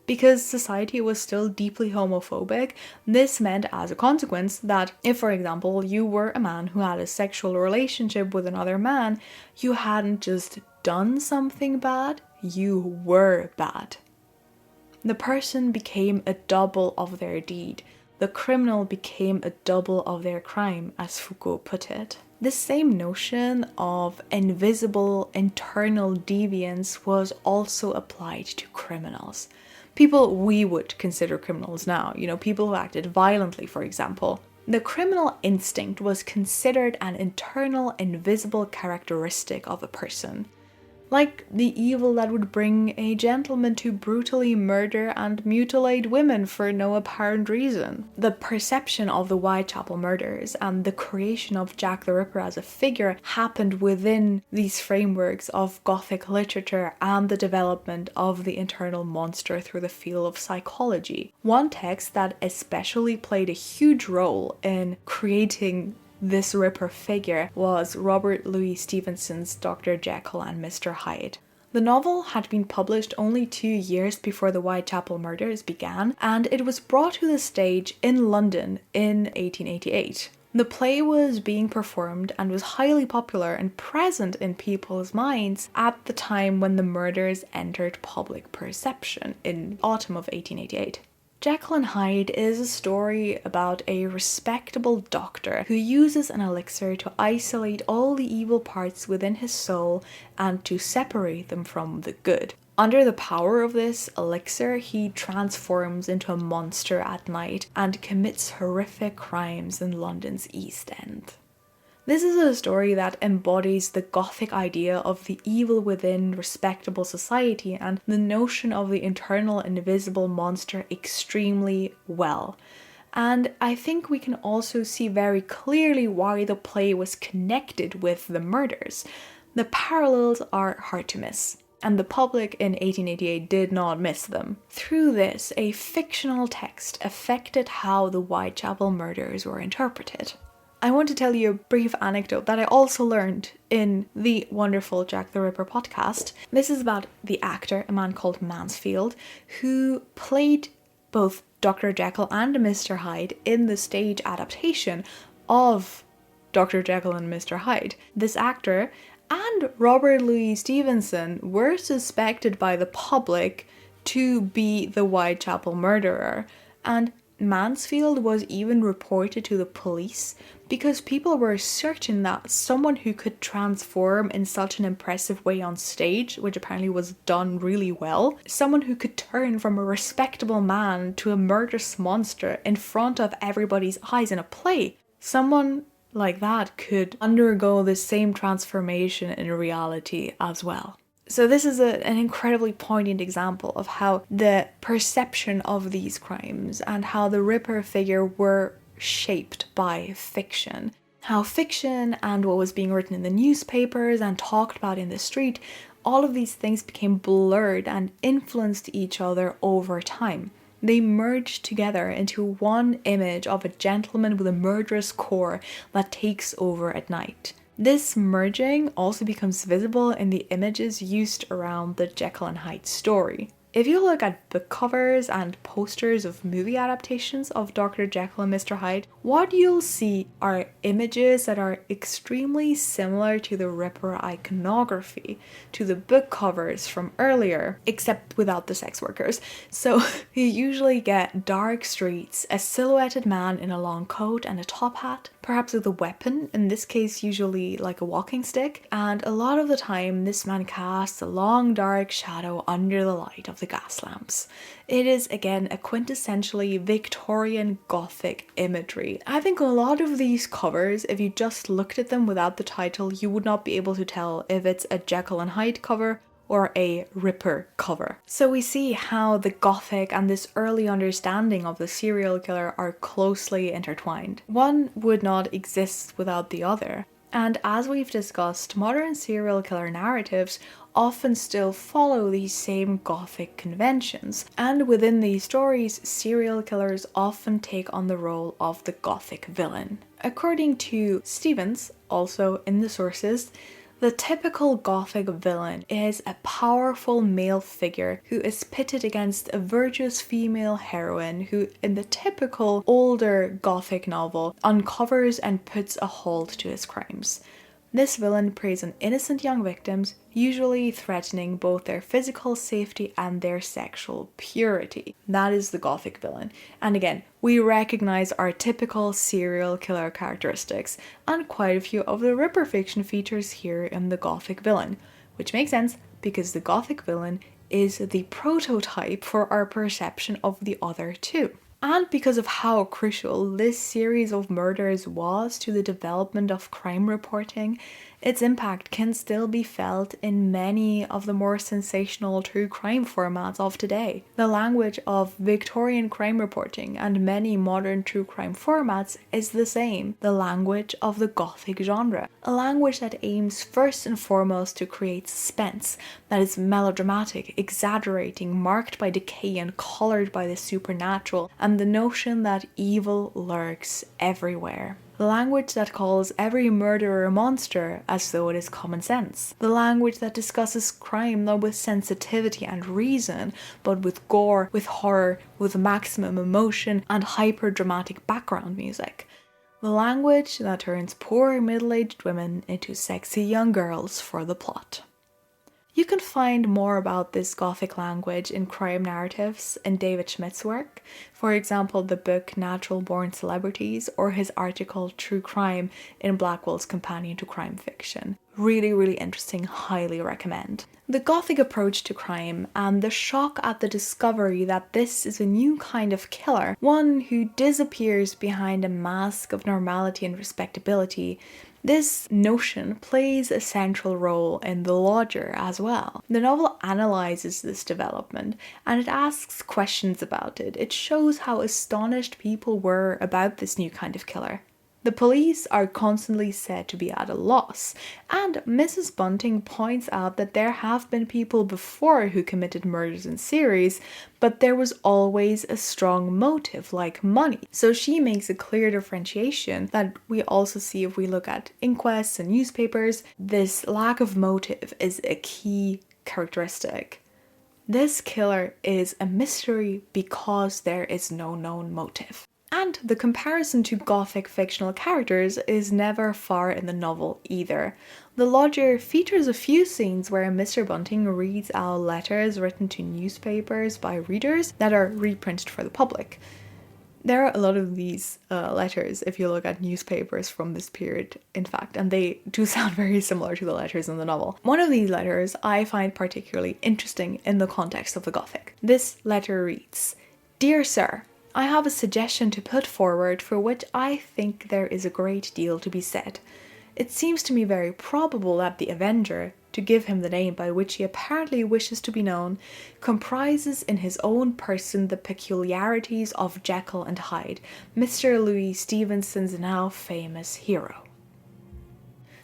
Because society was still deeply homophobic, this meant as a consequence that if, for example, you were a man who had a sexual relationship with another man, you hadn't just done something bad, you were bad. The person became a double of their deed. The criminal became a double of their crime, as Foucault put it. This same notion of invisible internal deviance was also applied to criminals. People we would consider criminals now, people who acted violently, for example. The criminal instinct was considered an internal, invisible characteristic of a person. Like the evil that would bring a gentleman to brutally murder and mutilate women for no apparent reason. The perception of the Whitechapel murders and the creation of Jack the Ripper as a figure happened within these frameworks of Gothic literature and the development of the internal monster through the field of psychology. One text that especially played a huge role in creating this Ripper figure was Robert Louis Stevenson's Dr. Jekyll and Mr. Hyde. The novel had been published only 2 years before the Whitechapel murders began, and it was brought to the stage in London in 1888. The play was being performed and was highly popular and present in people's minds at the time when the murders entered public perception in autumn of 1888. Jekyll and Hyde is a story about a respectable doctor who uses an elixir to isolate all the evil parts within his soul and to separate them from the good. Under the power of this elixir, he transforms into a monster at night and commits horrific crimes in London's East End. This is a story that embodies the Gothic idea of the evil within respectable society and the notion of the internal invisible monster extremely well. And I think we can also see very clearly why the play was connected with the murders. The parallels are hard to miss, and the public in 1888 did not miss them. Through this, a fictional text affected how the Whitechapel murders were interpreted. I want to tell you a brief anecdote that I also learned in the wonderful Jack the Ripper podcast. This is about the actor, a man called Mansfield, who played both Dr. Jekyll and Mr. Hyde in the stage adaptation of Dr. Jekyll and Mr. Hyde. This actor and Robert Louis Stevenson were suspected by the public to be the Whitechapel murderer, and Mansfield was even reported to the police because people were certain that someone who could transform in such an impressive way on stage, which apparently was done really well, someone who could turn from a respectable man to a murderous monster in front of everybody's eyes in a play, someone like that could undergo the same transformation in reality as well. So this is an incredibly poignant example of how the perception of these crimes and how the Ripper figure were shaped by fiction. How fiction and what was being written in the newspapers and talked about in the street, all of these things became blurred and influenced each other over time. They merged together into one image of a gentleman with a murderous core that takes over at night. This merging also becomes visible in the images used around the Jekyll and Hyde story. If you look at book covers and posters of movie adaptations of Dr. Jekyll and Mr. Hyde, what you'll see are images that are extremely similar to the Ripper iconography, to the book covers from earlier, except without the sex workers. So you usually get dark streets, a silhouetted man in a long coat and a top hat, perhaps with a weapon, in this case usually like a walking stick, and a lot of the time this man casts a long dark shadow under the light of the gas lamps. It is again a quintessentially Victorian Gothic imagery. I think a lot of these covers, if you just looked at them without the title, you would not be able to tell if it's a Jekyll and Hyde cover or a Ripper cover. So we see how the Gothic and this early understanding of the serial killer are closely intertwined. One would not exist without the other. And as we've discussed, modern serial killer narratives often still follow these same Gothic conventions, and within these stories, serial killers often take on the role of the Gothic villain. According to Stevens, also in the sources, the typical Gothic villain is a powerful male figure who is pitted against a virtuous female heroine who, in the typical older Gothic novel, uncovers and puts a halt to his crimes. This villain preys on innocent young victims, usually threatening both their physical safety and their sexual purity. That is the Gothic villain. And again, we recognize our typical serial killer characteristics, and quite a few of the Ripper fiction features here in the Gothic villain, which makes sense because the Gothic villain is the prototype for our perception of the other two. And because of how crucial this series of murders was to the development of crime reporting, its impact can still be felt in many of the more sensational true crime formats of today. The language of Victorian crime reporting and many modern true crime formats is the same, the language of the Gothic genre, a language that aims first and foremost to create suspense, that is melodramatic, exaggerating, marked by decay and coloured by the supernatural, and the notion that evil lurks everywhere. The language that calls every murderer a monster as though it is common sense. The language that discusses crime not with sensitivity and reason, but with gore, with horror, with maximum emotion and hyper-dramatic background music. The language that turns poor middle-aged women into sexy young girls for the plot. You can find more about this Gothic language in crime narratives in David Schmidt's work, for example the book Natural Born Celebrities or his article True Crime in Blackwell's Companion to Crime Fiction. Really interesting, highly recommend. The Gothic approach to crime and the shock at the discovery that this is a new kind of killer, one who disappears behind a mask of normality and respectability. This notion plays a central role in The Lodger as well. The novel analyzes this development and it asks questions about it. It shows how astonished people were about this new kind of killer. The police are constantly said to be at a loss, and Mrs. Bunting points out that there have been people before who committed murders in series, but there was always a strong motive, like money. So she makes a clear differentiation that we also see if we look at inquests and newspapers. This lack of motive is a key characteristic. This killer is a mystery because there is no known motive. And the comparison to Gothic fictional characters is never far in the novel either. The lodger features a few scenes where Mr. Bunting reads out letters written to newspapers by readers that are reprinted for the public. There are a lot of these letters if you look at newspapers from this period, in fact, and they do sound very similar to the letters in the novel. One of these letters I find particularly interesting in the context of the Gothic. This letter reads, "Dear Sir, I have a suggestion to put forward for which I think there is a great deal to be said. It seems to me very probable that the Avenger, to give him the name by which he apparently wishes to be known, comprises in his own person the peculiarities of Jekyll and Hyde, Mr. Louis Stevenson's now famous hero."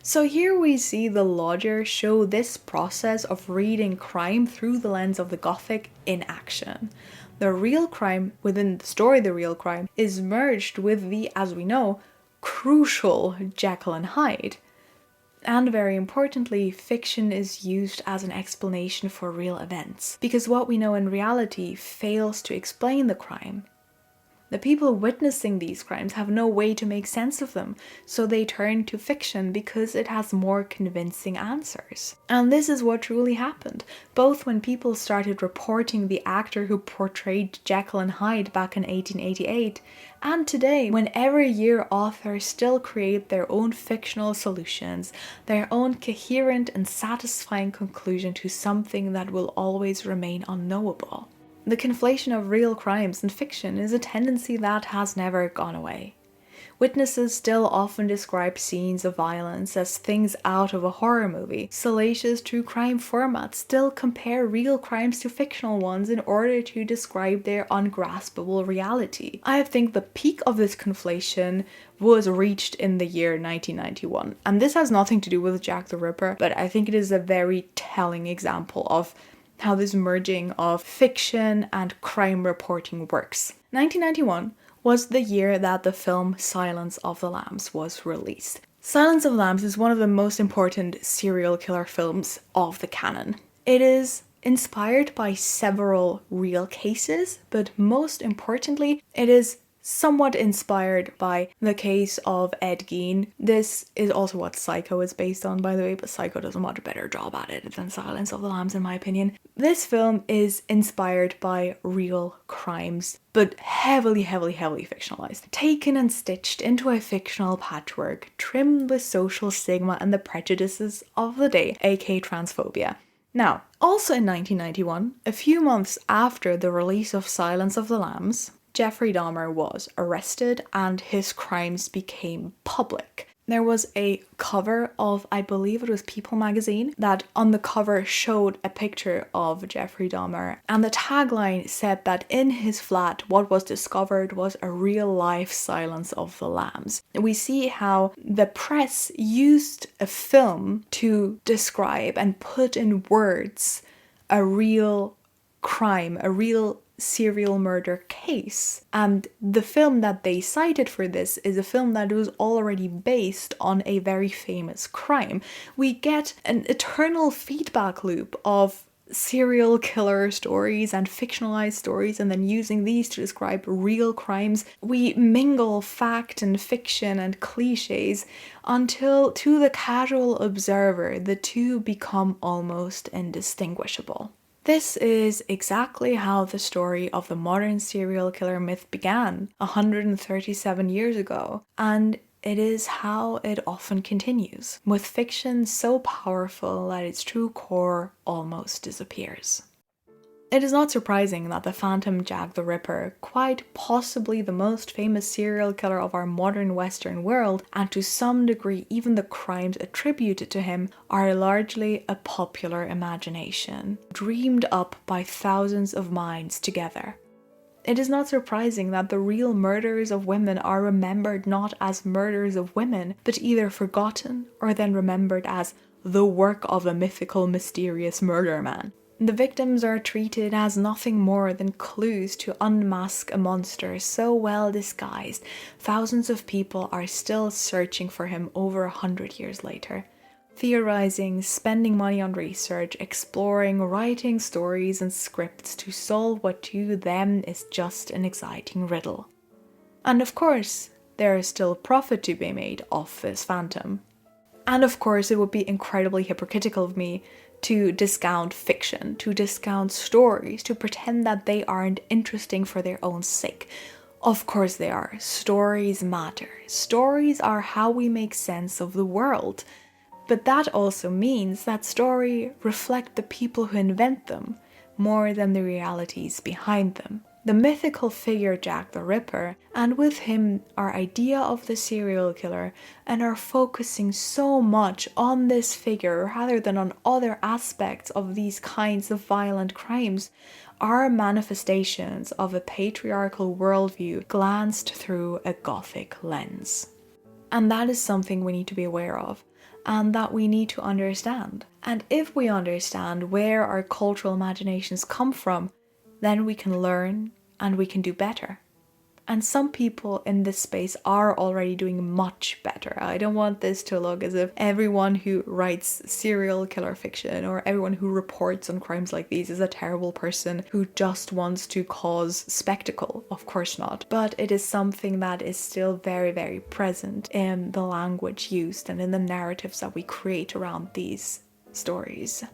So here we see the lodger show this process of reading crime through the lens of the Gothic in action. The real crime within the story, the real crime, is merged with the, as we know, crucial Jekyll and Hyde. And very importantly, fiction is used as an explanation for real events, because what we know in reality fails to explain the crime. The people witnessing these crimes have no way to make sense of them, so they turn to fiction because it has more convincing answers. And this is what truly happened, both when people started reporting the actor who portrayed Jekyll and Hyde back in 1888, and today, when every year authors still create their own fictional solutions, their own coherent and satisfying conclusion to something that will always remain unknowable. The conflation of real crimes and fiction is a tendency that has never gone away. Witnesses still often describe scenes of violence as things out of a horror movie. Salacious true crime formats still compare real crimes to fictional ones in order to describe their ungraspable reality. I think the peak of this conflation was reached in the year 1991. And this has nothing to do with Jack the Ripper, but I think it is a very telling example of how this merging of fiction and crime reporting works. 1991 was the year that the film Silence of the Lambs was released. Silence of the Lambs is one of the most important serial killer films of the canon. It is inspired by several real cases, but most importantly, it is somewhat inspired by the case of Ed Gein. This is also what Psycho is based on, by the way, but Psycho does a much better job at it than Silence of the Lambs, in my opinion. This film is inspired by real crimes, but heavily fictionalized. Taken and stitched into a fictional patchwork, trimmed with social stigma and the prejudices of the day, aka transphobia. Now, also in 1991, a few months after the release of Silence of the Lambs, Jeffrey Dahmer was arrested and his crimes became public. There was a cover of, I believe it was People magazine, that on the cover showed a picture of Jeffrey Dahmer, and the tagline said that in his flat what was discovered was a real-life Silence of the Lambs. We see how the press used a film to describe and put in words a real crime, a real serial murder case. And the film that they cited for this is a film that was already based on a very famous crime. We get an eternal feedback loop of serial killer stories and fictionalized stories, and then using these to describe real crimes. We mingle fact and fiction and cliches until, to the casual observer, the two become almost indistinguishable. This is exactly how the story of the modern serial killer myth began 137 years ago, and it is how it often continues, with fiction so powerful that its true core almost disappears. It is not surprising that the Phantom Jack the Ripper, quite possibly the most famous serial killer of our modern Western world, and to some degree even the crimes attributed to him, are largely a popular imagination, dreamed up by thousands of minds together. It is not surprising that the real murders of women are remembered not as murders of women, but either forgotten or then remembered as the work of a mythical, mysterious murder man. The victims are treated as nothing more than clues to unmask a monster so well disguised, thousands of people are still searching for him over 100 years later. Theorizing, spending money on research, exploring, writing stories and scripts to solve what to them is just an exciting riddle. And of course, there is still profit to be made off this phantom. And of course, it would be incredibly hypocritical of me to discount fiction, to discount stories, to pretend that they aren't interesting for their own sake. Of course they are. Stories matter. Stories are how we make sense of the world. But that also means that stories reflect the people who invent them more than the realities behind them. The mythical figure Jack the Ripper, and with him our idea of the serial killer, and are focusing so much on this figure rather than on other aspects of these kinds of violent crimes, are manifestations of a patriarchal worldview glanced through a Gothic lens. And that is something we need to be aware of, and that we need to understand. And if we understand where our cultural imaginations come from, then we can learn and we can do better. And some people in this space are already doing much better. I don't want this to look as if everyone who writes serial killer fiction or everyone who reports on crimes like these is a terrible person who just wants to cause spectacle. Of course not. But it is something that is still very, very present in the language used and in the narratives that we create around these stories.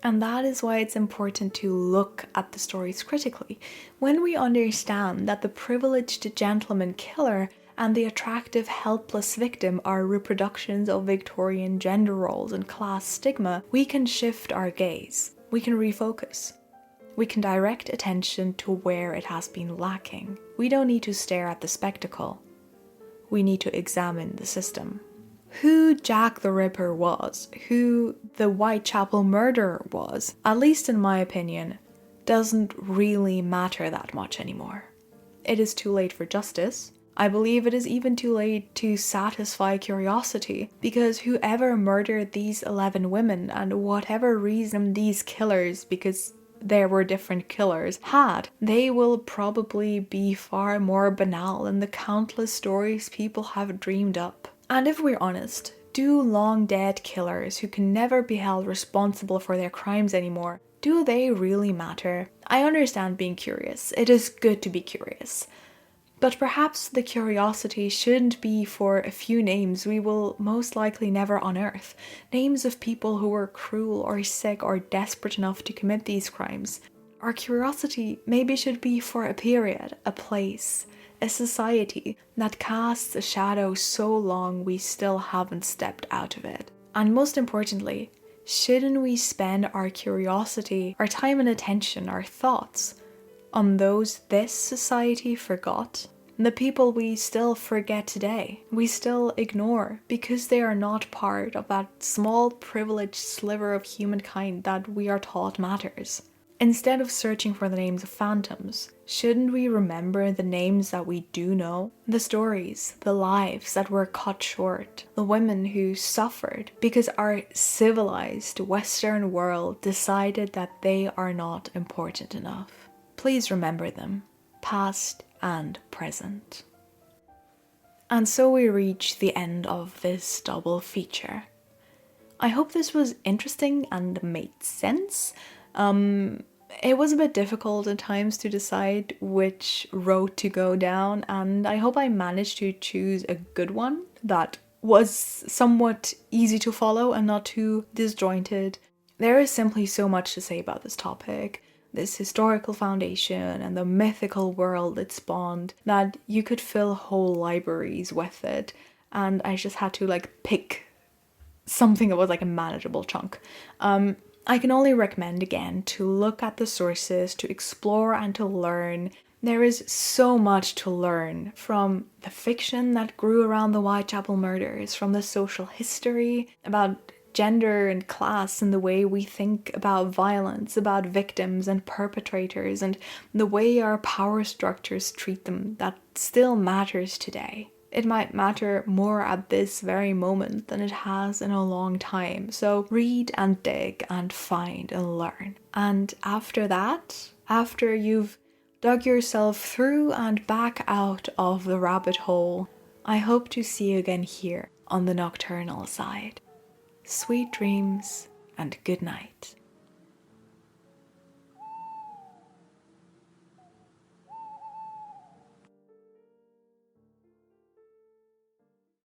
And that is why it's important to look at the stories critically. When we understand that the privileged gentleman killer and the attractive helpless victim are reproductions of Victorian gender roles and class stigma, we can shift our gaze. We can refocus. We can direct attention to where it has been lacking. We don't need to stare at the spectacle. We need to examine the system. Who Jack the Ripper was, who the Whitechapel murderer was, at least in my opinion, doesn't really matter that much anymore. It is too late for justice. I believe it is even too late to satisfy curiosity, because whoever murdered these 11 women and whatever reason these killers, because there were different killers, had, they will probably be far more banal than the countless stories people have dreamed up. And if we're honest, do long dead killers who can never be held responsible for their crimes anymore, do they really matter? I understand being curious. It is good to be curious. But perhaps the curiosity shouldn't be for a few names we will most likely never unearth. Names of people who were cruel or sick or desperate enough to commit these crimes. Our curiosity maybe should be for a period, a place, a society that casts a shadow so long we still haven't stepped out of it. And most importantly, shouldn't we spend our curiosity, our time and attention, our thoughts on those this society forgot? The people we still forget today, we still ignore because they are not part of that small privileged sliver of humankind that we are taught matters. Instead of searching for the names of phantoms, shouldn't we remember the names that we do know? The stories, the lives that were cut short, the women who suffered because our civilized Western world decided that they are not important enough. Please remember them, past and present. And so we reach the end of this double feature. I hope this was interesting and made sense. It was a bit difficult at times to decide which road to go down, and I hope I managed to choose a good one that was somewhat easy to follow and not too disjointed. There is simply so much to say about this topic, this historical foundation and the mythical world it spawned, that you could fill whole libraries with it, and I just had to pick something that was a manageable chunk. I can only recommend again to look at the sources, to explore and to learn. There is so much to learn from the fiction that grew around the Whitechapel murders, from the social history, about gender and class and the way we think about violence, about victims and perpetrators, and the way our power structures treat them, that still matters today. It might matter more at this very moment than it has in a long time. So read and dig and find and learn. And after that, after you've dug yourself through and back out of the rabbit hole, I hope to see you again here on the nocturnal side. Sweet dreams and good night.